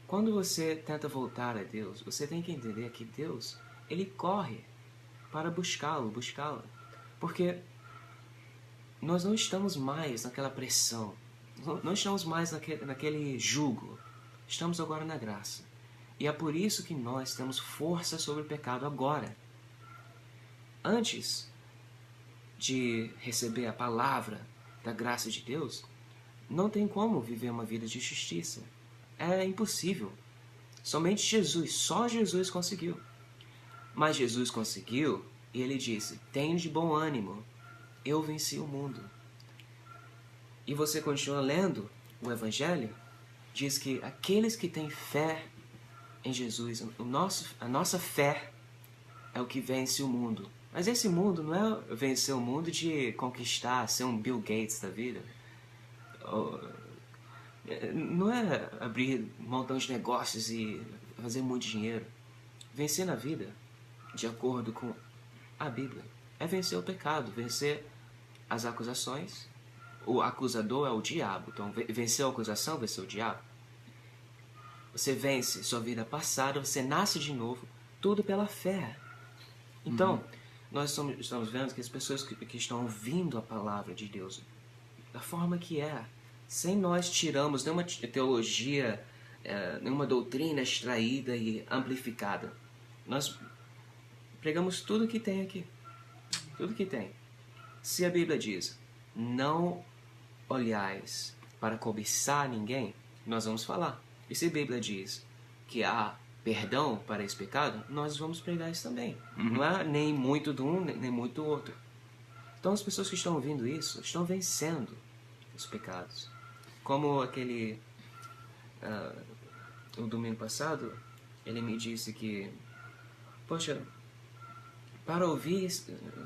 Quando você tenta voltar a Deus, você tem que entender que Deus, ele corre para buscá-la. Porque nós não estamos mais naquela pressão, não estamos mais naquele jugo. Estamos agora na graça. E é por isso que nós temos força sobre o pecado agora. Antes de receber a palavra da graça de Deus, não tem como viver uma vida de justiça. É impossível. Somente Jesus, só Jesus conseguiu. Mas Jesus conseguiu e ele disse: tenha de bom ânimo, eu venci o mundo. E você continua lendo o Evangelho, diz que aqueles que têm fé em Jesus, a nossa fé é o que vence o mundo. Mas esse mundo não é vencer o mundo de conquistar, ser um Bill Gates da vida. Não é abrir um montão de negócios e fazer muito dinheiro. Vencer na vida, de acordo com a Bíblia, é vencer o pecado, vencer as acusações. O acusador é o diabo. Então, vencer a acusação, vencer o diabo. Você vence sua vida passada, você nasce de novo, tudo pela fé. Então, nós estamos vendo que as pessoas que estão ouvindo a palavra de Deus da forma que é, sem nós tiramos nenhuma teologia, nenhuma doutrina extraída e amplificada. Nós pregamos tudo que tem aqui. Tudo que tem. Se a Bíblia diz: não olhais para cobiçar ninguém, nós vamos falar. E se a Bíblia diz que há perdão para esse pecado, nós vamos pregar isso também. Não é nem muito do um, nem muito do outro. Então as pessoas que estão ouvindo isso estão vencendo os pecados. Como aquele... o domingo passado, ele me disse que... Poxa, para ouvir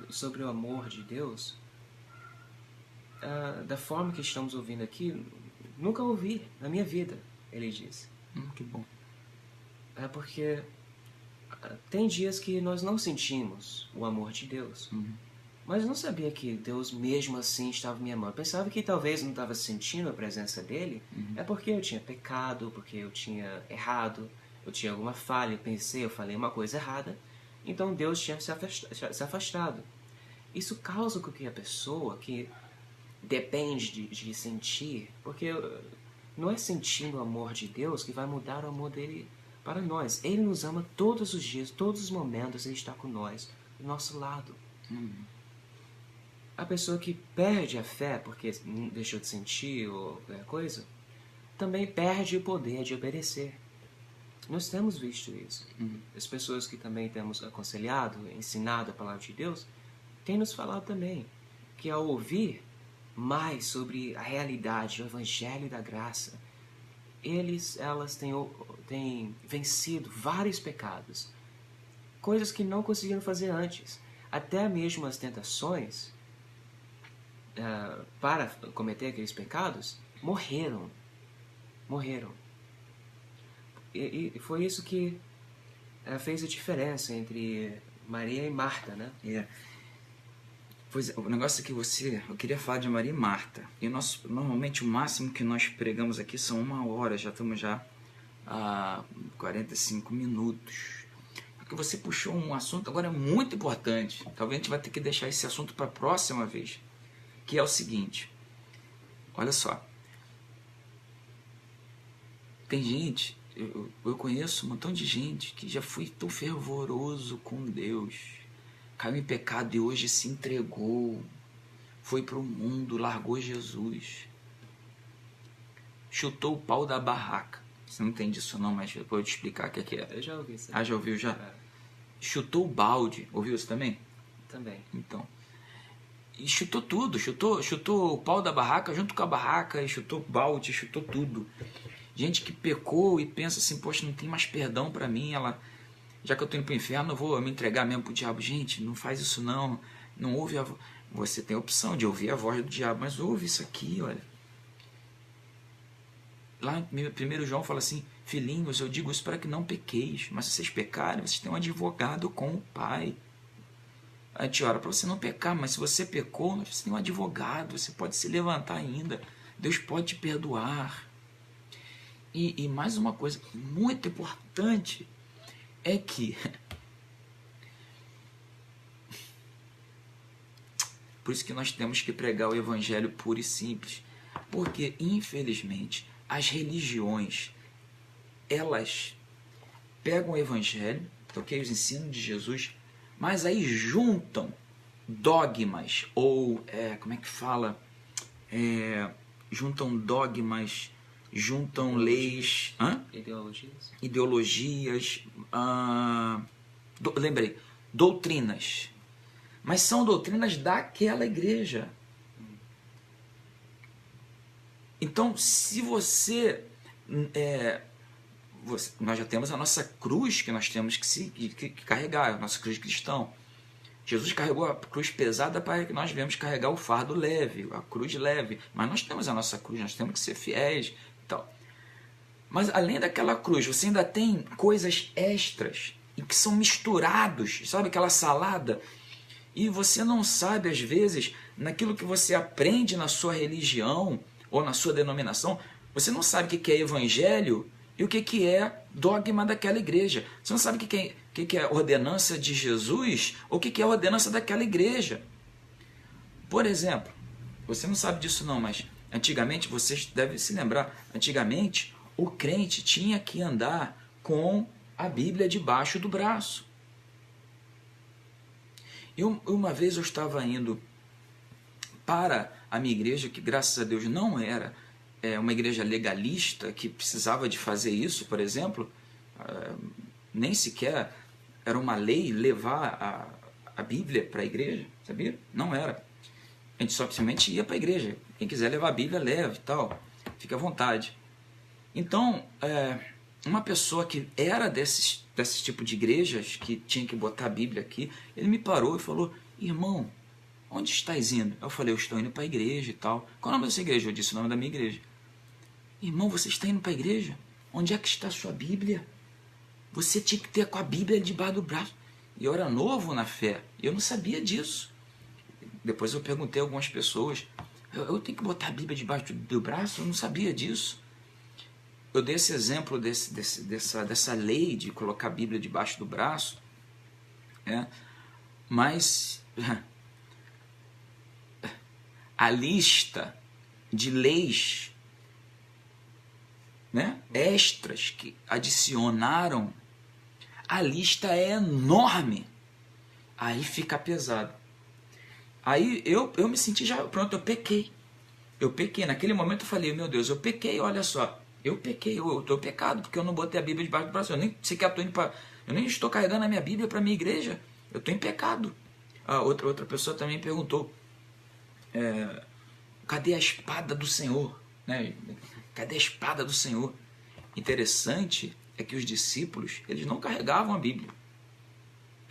sobre o amor de Deus, da forma que estamos ouvindo aqui, nunca ouvi na minha vida, ele disse. Que bom. É porque tem dias que nós não sentimos o amor de Deus. Mas eu não sabia que Deus mesmo assim estava me amando. Eu pensava que talvez não estava sentindo a presença dele. É porque eu tinha pecado, porque eu tinha errado, eu tinha alguma falha, eu falei uma coisa errada. Então Deus tinha se afastado. Isso causa com que a pessoa que depende de sentir, porque não é sentindo o amor de Deus que vai mudar o amor dele para nós. Ele nos ama todos os dias, todos os momentos, ele está com nós, do nosso lado. A pessoa que perde a fé porque deixou de sentir ou qualquer coisa, também perde o poder de obedecer. Nós temos visto isso. As pessoas que também temos aconselhado, ensinado a palavra de Deus, têm nos falado também que ao ouvir mais sobre a realidade, o evangelho da graça, elas têm vencido vários pecados, coisas que não conseguiram fazer antes. Até mesmo as tentações para cometer aqueles pecados morreram. E foi isso que fez a diferença entre Maria e Marta, né? Pois é, o negócio é que eu queria falar de Maria e Marta. E normalmente o máximo que nós pregamos aqui são 1 hora, já estamos a 45 minutos. Porque você puxou um assunto agora muito importante. Talvez a gente vai ter que deixar esse assunto para a próxima vez. Que é o seguinte, olha só. Tem gente, eu conheço um montão de gente que já foi tão fervoroso com Deus, caiu em pecado e hoje se entregou, foi para o mundo, largou Jesus, chutou o pau da barraca. Você não entende isso não, mas eu vou te explicar o que é. Eu já ouvi isso. Ah, já ouviu já? Chutou o balde, ouviu isso também? Também. Então, e chutou tudo, chutou o pau da barraca junto com a barraca, e chutou o balde, chutou tudo. Gente que pecou e pensa assim, poxa, não tem mais perdão para mim, já que eu tô indo pro inferno, eu vou me entregar mesmo pro diabo. Gente, não faz isso não ouve a voz. Você tem a opção de ouvir a voz do diabo, mas ouve isso aqui, olha. Lá em 1 João fala assim, filhinhos, eu digo isso para que não pequeis, mas se vocês pecarem, vocês têm um advogado com o Pai. A gente ora para você não pecar, mas se você pecou, você tem um advogado, você pode se levantar ainda, Deus pode te perdoar. E mais uma coisa muito importante é que, por isso que nós temos que pregar o evangelho puro e simples, porque infelizmente as religiões, elas pegam o evangelho, ok, os ensinos de Jesus, mas aí juntam dogmas, ou, como é que fala, juntam dogmas, juntam leis, ideologias, lembrei, doutrinas, mas são doutrinas daquela igreja. Então, se nós já temos a nossa cruz que nós temos que carregar, a nossa cruz cristã. Jesus carregou a cruz pesada para que nós venhamos carregar o fardo leve, a cruz leve. Mas nós temos a nossa cruz, nós temos que ser fiéis e tal. Mas além daquela cruz, você ainda tem coisas extras e que são misturados, sabe aquela salada? E você não sabe, às vezes, naquilo que você aprende na sua religião ou na sua denominação, você não sabe o que é evangelho e o que é dogma daquela igreja. Você não sabe o que é ordenança de Jesus ou o que é ordenança daquela igreja. Por exemplo, você não sabe disso não, mas antigamente, vocês devem se lembrar, antigamente o crente tinha que andar com a Bíblia debaixo do braço. Uma vez eu estava indo para a minha igreja, que graças a Deus não era uma igreja legalista, que precisava de fazer isso, por exemplo, nem sequer era uma lei levar a Bíblia para a igreja, sabia? Não era. A gente só simplesmente ia para a igreja. Quem quiser levar a Bíblia, leve e tal. Fique à vontade. Então, uma pessoa que era desses tipo de igrejas, que tinha que botar a Bíblia aqui, ele me parou e falou, irmão, onde estás indo? Eu falei, eu estou indo para a igreja e tal. Qual é o nome dessa igreja? Eu disse o nome da minha igreja. Irmão, você está indo para a igreja? Onde é que está a sua Bíblia? Você tinha que ter com a Bíblia debaixo do braço. E eu era novo na fé, eu não sabia disso. Depois eu perguntei a algumas pessoas, eu tenho que botar a Bíblia debaixo do braço? Eu não sabia disso. Eu dei esse exemplo dessa lei de colocar a Bíblia debaixo do braço, mas a lista de leis, extras que adicionaram, a lista é enorme. Aí fica pesado. Aí eu me senti já, pronto, eu pequei. Naquele momento eu falei, meu Deus, eu pequei, olha só. Eu pequei, eu estou pecado, porque eu não botei a Bíblia debaixo do braço. Eu nem sequer estou indo para... Eu nem estou carregando a minha Bíblia para a minha igreja. Eu estou em pecado. Outra pessoa também perguntou, cadê a espada do Senhor? Cadê a espada do Senhor? Interessante é que os discípulos, eles não carregavam a Bíblia.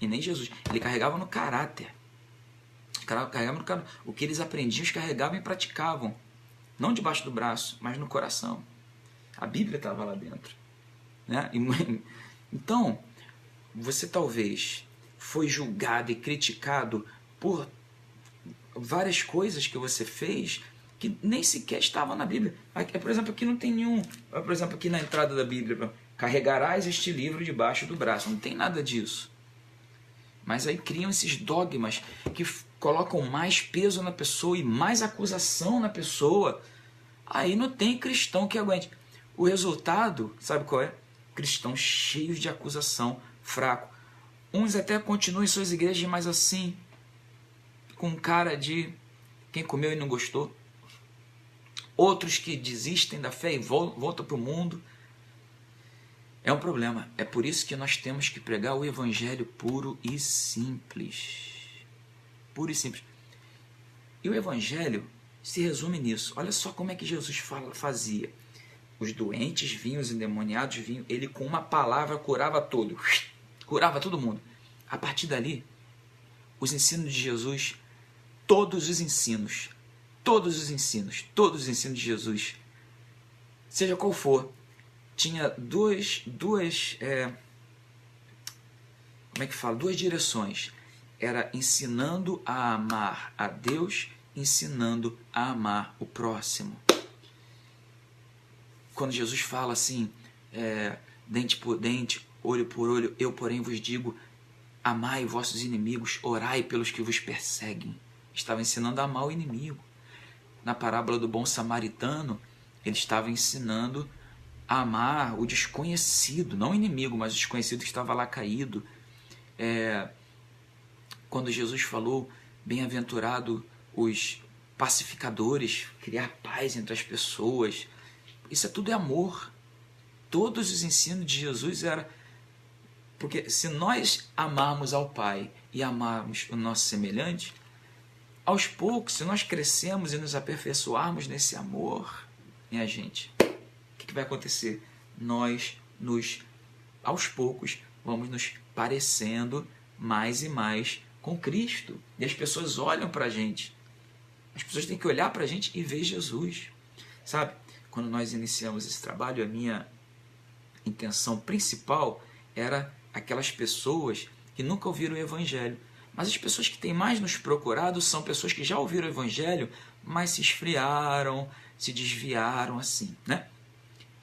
E nem Jesus. Ele carregava no caráter. O que eles aprendiam, eles carregavam e praticavam. Não debaixo do braço, mas no coração. A Bíblia estava lá dentro. Então, você talvez foi julgado e criticado por várias coisas que você fez que nem sequer estavam na Bíblia. Por exemplo, aqui não tem nenhum... Por exemplo, aqui na entrada da Bíblia, carregarás este livro debaixo do braço. Não tem nada disso. Mas aí criam esses dogmas que colocam mais peso na pessoa e mais acusação na pessoa. Aí não tem cristão que aguente. O resultado, sabe qual é? Cristãos cheios de acusação, fraco. Uns até continuam em suas igrejas, mas assim, com cara de quem comeu e não gostou. Outros que desistem da fé e voltam para o mundo. É um problema. É por isso que nós temos que pregar o evangelho puro e simples. Puro e simples. E o evangelho se resume nisso. Olha só como é que Jesus fazia. Os doentes vinham, os endemoniados vinham. Ele com uma palavra curava todo. Curava todo mundo. A partir dali, os ensinos de Jesus, todos os ensinos de Jesus, seja qual for, tinha duas direções. Era ensinando a amar a Deus, ensinando a amar o próximo. Quando Jesus fala assim, dente por dente, olho por olho, eu porém vos digo, amai vossos inimigos, orai pelos que vos perseguem. Estava ensinando a amar o inimigo. Na parábola do bom samaritano, ele estava ensinando a amar o desconhecido, não o inimigo, mas o desconhecido que estava lá caído. Quando Jesus falou, bem-aventurado os pacificadores, criar paz entre as pessoas, isso tudo é amor. Todos os ensinos de Jesus eram... Porque se nós amarmos ao Pai e amarmos o nosso semelhante, aos poucos, se nós crescemos e nos aperfeiçoarmos nesse amor, minha gente, o que vai acontecer? Nós, aos poucos, vamos nos parecendo mais e mais com Cristo. E as pessoas olham para a gente. As pessoas têm que olhar para a gente e ver Jesus. Sabe? Quando nós iniciamos esse trabalho, a minha intenção principal era aquelas pessoas que nunca ouviram o Evangelho. Mas as pessoas que têm mais nos procurado são pessoas que já ouviram o Evangelho, mas se esfriaram, se desviaram assim, né?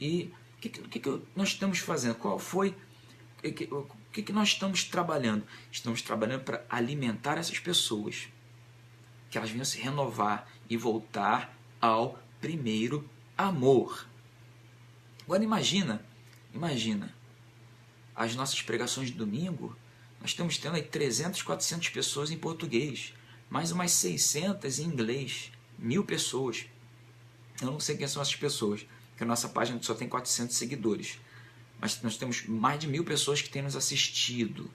E o que nós estamos fazendo? O que nós estamos trabalhando? Estamos trabalhando para alimentar essas pessoas, que elas venham se renovar e voltar ao primeiro amor. Agora imagina as nossas pregações de domingo. Nós estamos tendo aí 300, 400 pessoas em português, mais umas 600 em inglês, 1000 pessoas. Eu não sei quem são essas pessoas, porque a nossa página só tem 400 seguidores. Mas nós temos mais de 1000 pessoas que têm nos assistido.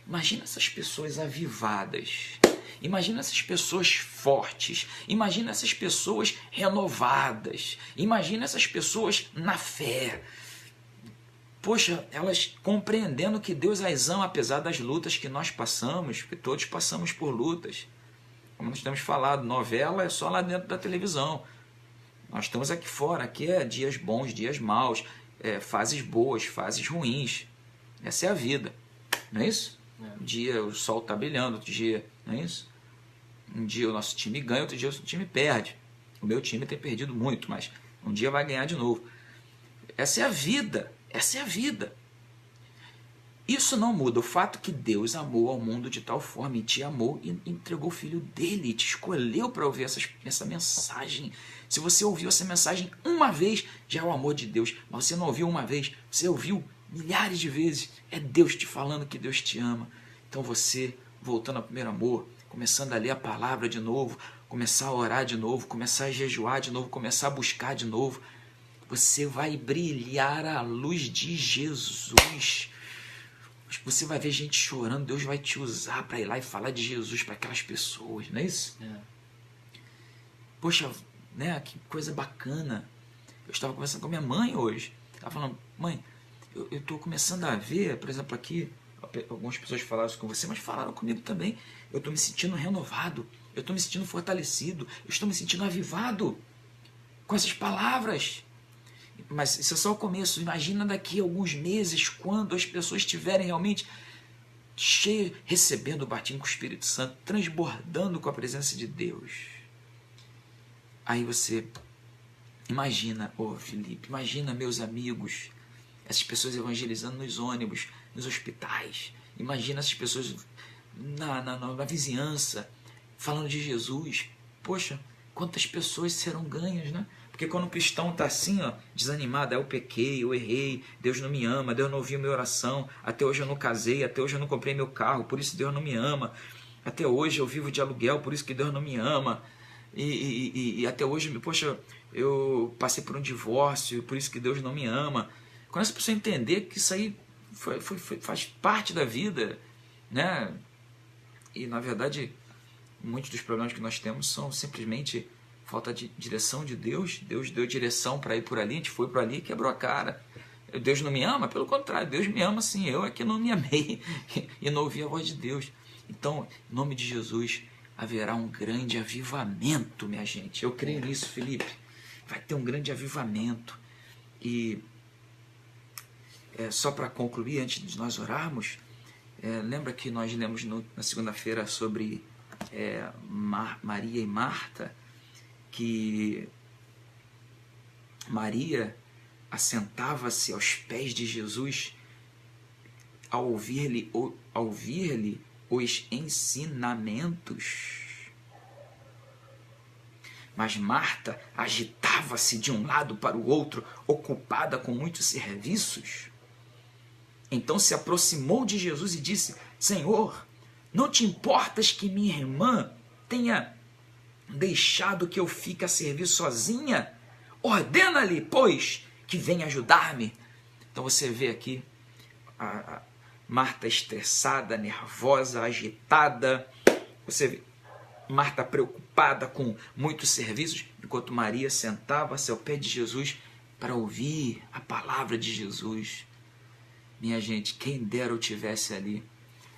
Imagina essas pessoas avivadas. Imagina essas pessoas fortes. Imagina essas pessoas renovadas. Imagina essas pessoas na fé. Poxa, elas compreendendo que Deus as ama, apesar das lutas que nós passamos, porque todos passamos por lutas. Como nós temos falado, novela é só lá dentro da televisão. Nós estamos aqui fora, aqui é dias bons, dias maus, fases boas, fases ruins. Essa é a vida, não é isso? Um dia o sol está brilhando, outro dia, não é isso? Um dia o nosso time ganha, outro dia o nosso time perde. O meu time tem perdido muito, mas um dia vai ganhar de novo. Essa é a vida. Essa é a vida. Isso não muda o fato que Deus amou ao mundo de tal forma e te amou e entregou o Filho dele e te escolheu para ouvir essa mensagem. Se você ouviu essa mensagem uma vez, já é o amor de Deus. Mas você não ouviu uma vez, você ouviu milhares de vezes. É Deus te falando que Deus te ama. Então você, voltando ao primeiro amor, começando a ler a palavra de novo, começar a orar de novo, começar a jejuar de novo, começar a buscar de novo, você vai brilhar a luz de Jesus. Você vai ver gente chorando, Deus vai te usar para ir lá e falar de Jesus para aquelas pessoas, não é isso? É. Poxa, né, que coisa bacana. Eu estava conversando com a minha mãe hoje. Ela falando, mãe, eu estou começando a ver, por exemplo, aqui, algumas pessoas falaram isso com você, mas falaram comigo também. Eu estou me sentindo renovado, eu estou me sentindo fortalecido, eu estou me sentindo avivado com essas palavras. Mas isso é só o começo. Imagina daqui a alguns meses, quando as pessoas estiverem realmente cheias, recebendo o batismo com o Espírito Santo, transbordando com a presença de Deus. Aí você imagina, Felipe, imagina meus amigos, essas pessoas evangelizando nos ônibus, nos hospitais. Imagina essas pessoas na vizinhança, falando de Jesus. Poxa, quantas pessoas serão ganhas, né? Porque quando o cristão está assim, ó, desanimado, eu pequei, eu errei, Deus não me ama, Deus não ouviu minha oração, até hoje eu não casei, até hoje eu não comprei meu carro, por isso Deus não me ama, até hoje eu vivo de aluguel, por isso que Deus não me ama, e até hoje, poxa, eu passei por um divórcio, por isso que Deus não me ama. Quando essa pessoa entender que isso aí faz parte da vida, né? E na verdade, muitos dos problemas que nós temos são simplesmente falta de direção de Deus. Deus deu direção para ir por ali, a gente foi por ali e quebrou a cara. Deus não me ama? Pelo contrário, Deus me ama sim, eu é que não me amei e não ouvi a voz de Deus. Então, em nome de Jesus, haverá um grande avivamento, minha gente. Eu creio nisso, Felipe. Vai ter um grande avivamento. E só para concluir, antes de nós orarmos, lembra que nós lemos na segunda-feira sobre Maria e Marta, que Maria assentava-se aos pés de Jesus ao ouvir-lhe os ensinamentos. Mas Marta agitava-se de um lado para o outro, ocupada com muitos serviços. Então se aproximou de Jesus e disse, Senhor, não te importas que minha irmã tenha deixado que eu fique a servir sozinha? Ordena-lhe, pois, que venha ajudar-me. Então você vê aqui a Marta estressada, nervosa, agitada. Você vê Marta preocupada com muitos serviços, enquanto Maria sentava-se ao pé de Jesus para ouvir a palavra de Jesus. Minha gente, quem dera eu tivesse ali.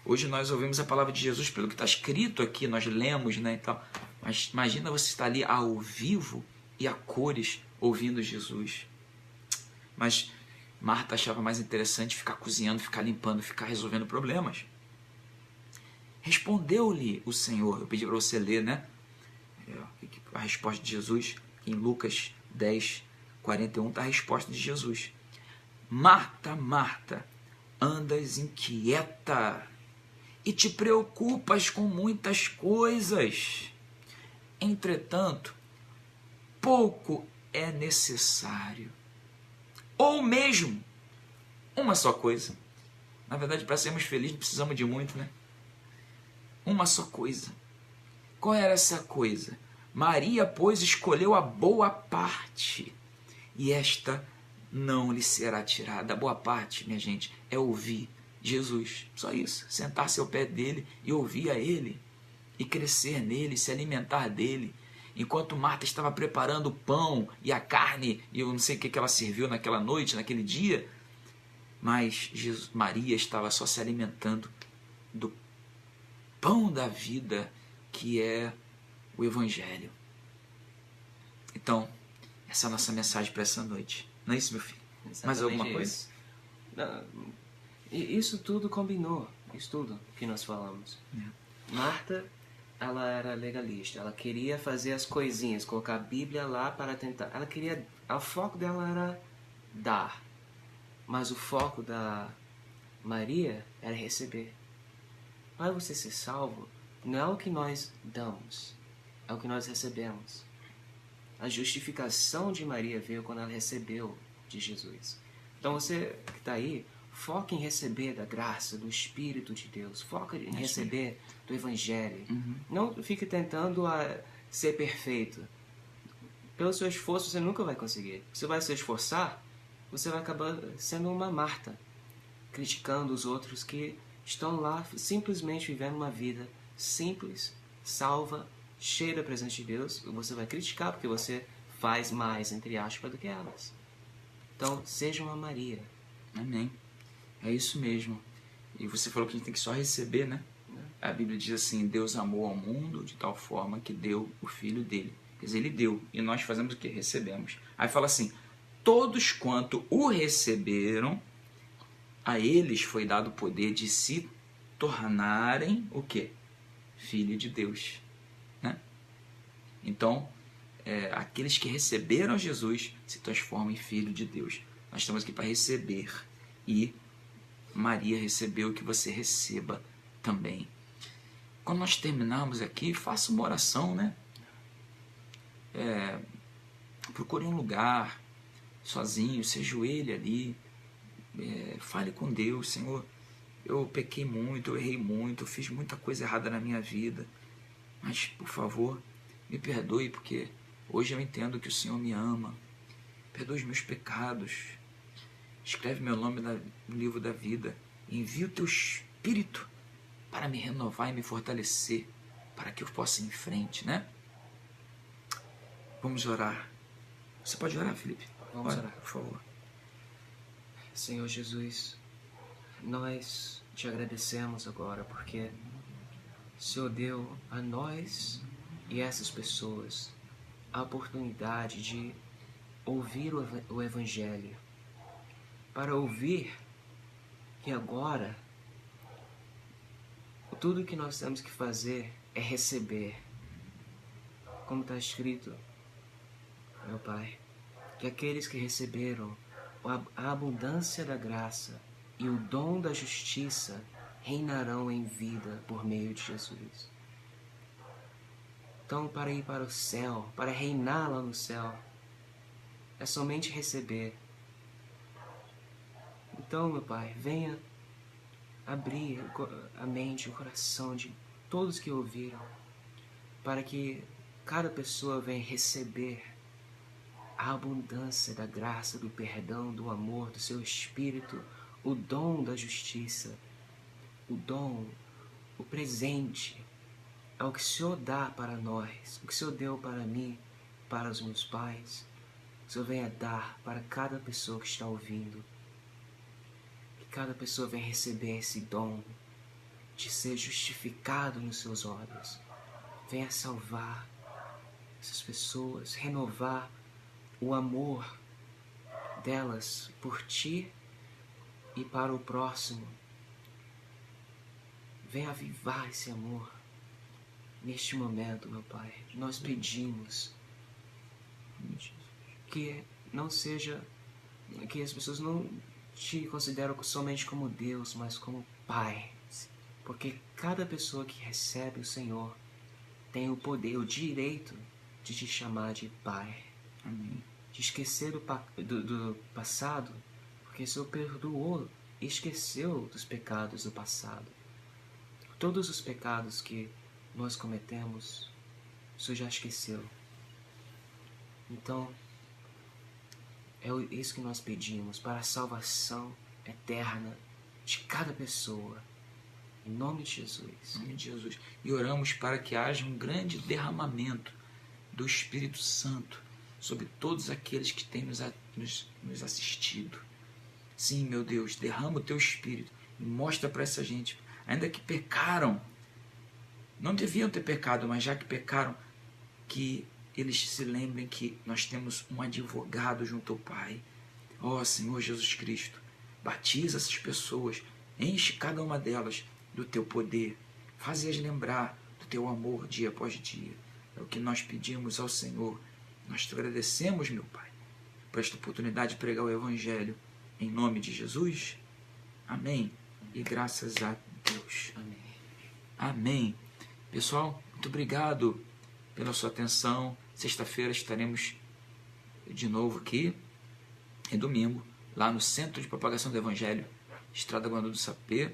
Hoje nós ouvimos a palavra de Jesus pelo que está escrito aqui, nós lemos, né, e tal. Mas imagina você estar ali ao vivo e a cores ouvindo Jesus. Mas Marta achava mais interessante ficar cozinhando, ficar limpando, ficar resolvendo problemas. Respondeu-lhe o Senhor. Eu pedi para você ler, né? A resposta de Jesus em Lucas 10, 41 está a resposta de Jesus. Marta, Marta, andas inquieta e te preocupas com muitas coisas. Entretanto, pouco é necessário. Ou mesmo uma só coisa. Na verdade, para sermos felizes, não precisamos de muito, né? Uma só coisa. Qual era essa coisa? Maria, pois, escolheu a boa parte, e esta não lhe será tirada. A boa parte, minha gente, é ouvir Jesus. Só isso. Sentar-se ao pé dele e ouvir a ele. E crescer nele, se alimentar dele. Enquanto Marta estava preparando o pão e a carne, e eu não sei o que ela serviu naquela noite, naquele dia, mas Maria estava só se alimentando do pão da vida, que é o Evangelho. Então, essa é a nossa mensagem para essa noite. Não é isso, meu filho? Exatamente. Mais alguma coisa? Não, isso tudo combinou, isso tudo que nós falamos. Marta ela era legalista. Ela queria fazer as coisinhas, colocar a Bíblia lá para tentar. Ela queria. O foco dela era dar. Mas o foco da Maria era receber. Para você ser salvo, não é o que nós damos, é o que nós recebemos. A justificação de Maria veio quando ela recebeu de Jesus. Então você que está aí, foca em receber da graça, do Espírito de Deus. Foca em receber do Evangelho. Não fique tentando ser perfeito. Pelo seu esforço você nunca vai conseguir. Você vai se esforçar, você vai acabar sendo uma Marta, criticando os outros que estão lá simplesmente vivendo uma vida simples, salva, cheia da presença de Deus. Você vai criticar porque você faz mais, entre aspas, do que elas. Então, seja uma Maria. Amém. É isso mesmo. E você falou que a gente tem que só receber, né? A Bíblia diz assim, Deus amou ao mundo de tal forma que deu o Filho dele. Quer dizer, ele deu. E nós fazemos o que? Recebemos. Aí fala assim, todos quanto o receberam, a eles foi dado o poder de se tornarem o quê? Filho de Deus. Né? Então, aqueles que receberam Jesus se transformam em filho de Deus. Nós estamos aqui para receber. E Maria recebeu, que você receba também. Quando nós terminarmos aqui, faça uma oração, né? Procure um lugar, sozinho, se ajoelhe ali, fale com Deus. Senhor, eu pequei muito, eu errei muito, eu fiz muita coisa errada na minha vida, mas, por favor, me perdoe, porque hoje eu entendo que o Senhor me ama. Perdoe os meus pecados, escreve meu nome no livro da vida, e envia o teu Espírito para me renovar e me fortalecer, para que eu possa ir em frente, né? Vamos orar. Você pode orar, Felipe? Vamos Ora, orar. por favor. Senhor Jesus, nós te agradecemos agora porque o Senhor deu a nós e essas pessoas a oportunidade de ouvir o Evangelho, para ouvir que agora tudo que nós temos que fazer é receber, como está escrito, meu Pai, que aqueles que receberam a abundância da graça e o dom da justiça reinarão em vida por meio de Jesus. Então, para ir para o céu, para reinar lá no céu, é somente receber. Então, meu Pai, venha abrir a mente, o coração de todos que ouviram, para que cada pessoa venha receber a abundância da graça, do perdão, do amor, do seu Espírito, o dom da justiça, o dom, o presente, é o que o Senhor dá para nós, o que o Senhor deu para mim, para os meus pais. O Senhor venha dar para cada pessoa que está ouvindo. Que cada pessoa venha receber esse dom de ser justificado nos seus olhos. Venha salvar essas pessoas, renovar o amor delas por ti e para o próximo. Venha avivar esse amor neste momento, meu Pai. Nós pedimos que não seja, que as pessoas não te consideram somente como Deus, mas como Pai. Porque cada pessoa que recebe o Senhor tem o poder, o direito de te chamar de Pai. Amém. De esquecer do passado, porque o Senhor perdoou e esqueceu dos pecados do passado. Todos os pecados que nós cometemos, o Senhor já esqueceu. Então, é isso que nós pedimos para a salvação eterna de cada pessoa. Em nome de Jesus. Em nome de Jesus. E oramos para que haja um grande derramamento do Espírito Santo sobre todos aqueles que têm nos assistido. Sim, meu Deus, derrama o teu Espírito e mostra para essa gente, ainda que pecaram, não deviam ter pecado, mas já que pecaram, que eles se lembrem que nós temos um advogado junto ao Pai. Ó Senhor Jesus Cristo, batiza essas pessoas, enche cada uma delas do teu poder, faz-as lembrar do teu amor dia após dia. É o que nós pedimos ao Senhor. Nós te agradecemos, meu Pai, por esta oportunidade de pregar o Evangelho. Em nome de Jesus. Amém. E graças a Deus. Amém. Amém. Pessoal, muito obrigado pela sua atenção. Sexta-feira estaremos de novo aqui. E domingo, lá no Centro de Propagação do Evangelho, Estrada Guandu do Sapê,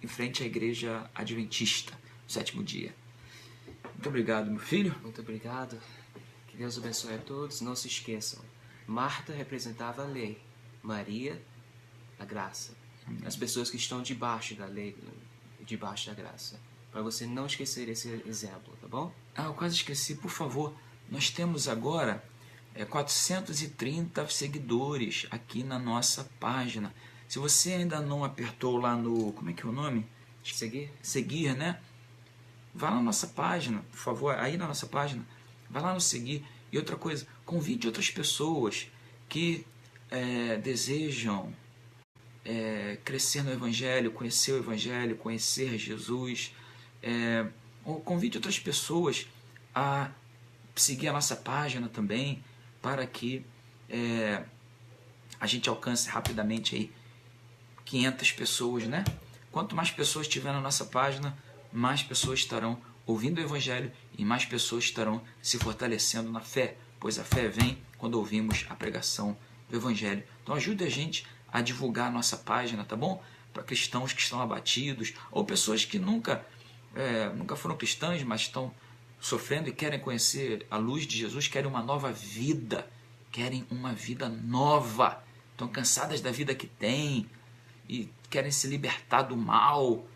em frente à Igreja Adventista, no 7º dia. Muito obrigado, meu filho. Muito obrigado. Que Deus abençoe a todos. Não se esqueçam. Marta representava a lei. Maria, a graça. As pessoas que estão debaixo da lei, debaixo da graça. Para você não esquecer esse exemplo, tá bom? Eu quase esqueci. Por favor, nós temos agora 430 seguidores aqui na nossa página. Se você ainda não apertou lá no... Como é que é o nome? Seguir? Seguir, né? Vá lá na nossa página, por favor. Aí na nossa página. Vai lá no seguir. E outra coisa, convide outras pessoas que desejam crescer no Evangelho, conhecer o Evangelho, conhecer Jesus. Ou convide outras pessoas a seguir a nossa página também, para que a gente alcance rapidamente aí 500 pessoas, né? Quanto mais pessoas tiver na nossa página, mais pessoas estarão ouvindo o Evangelho e mais pessoas estarão se fortalecendo na fé, pois a fé vem quando ouvimos a pregação do Evangelho. Então ajude a gente a divulgar a nossa página, tá bom? Para cristãos que estão abatidos, ou pessoas que nunca foram cristãs, mas estão sofrendo e querem conhecer a luz de Jesus, querem uma nova vida, querem uma vida nova, estão cansadas da vida que têm e querem se libertar do mal,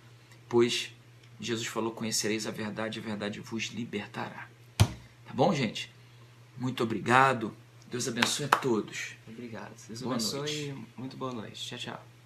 pois Jesus falou: conhecereis a verdade vos libertará. Tá bom, gente? Muito obrigado. Deus abençoe a todos. Obrigado. Deus Boa abençoe noite. e muito boa noite. Tchau, tchau.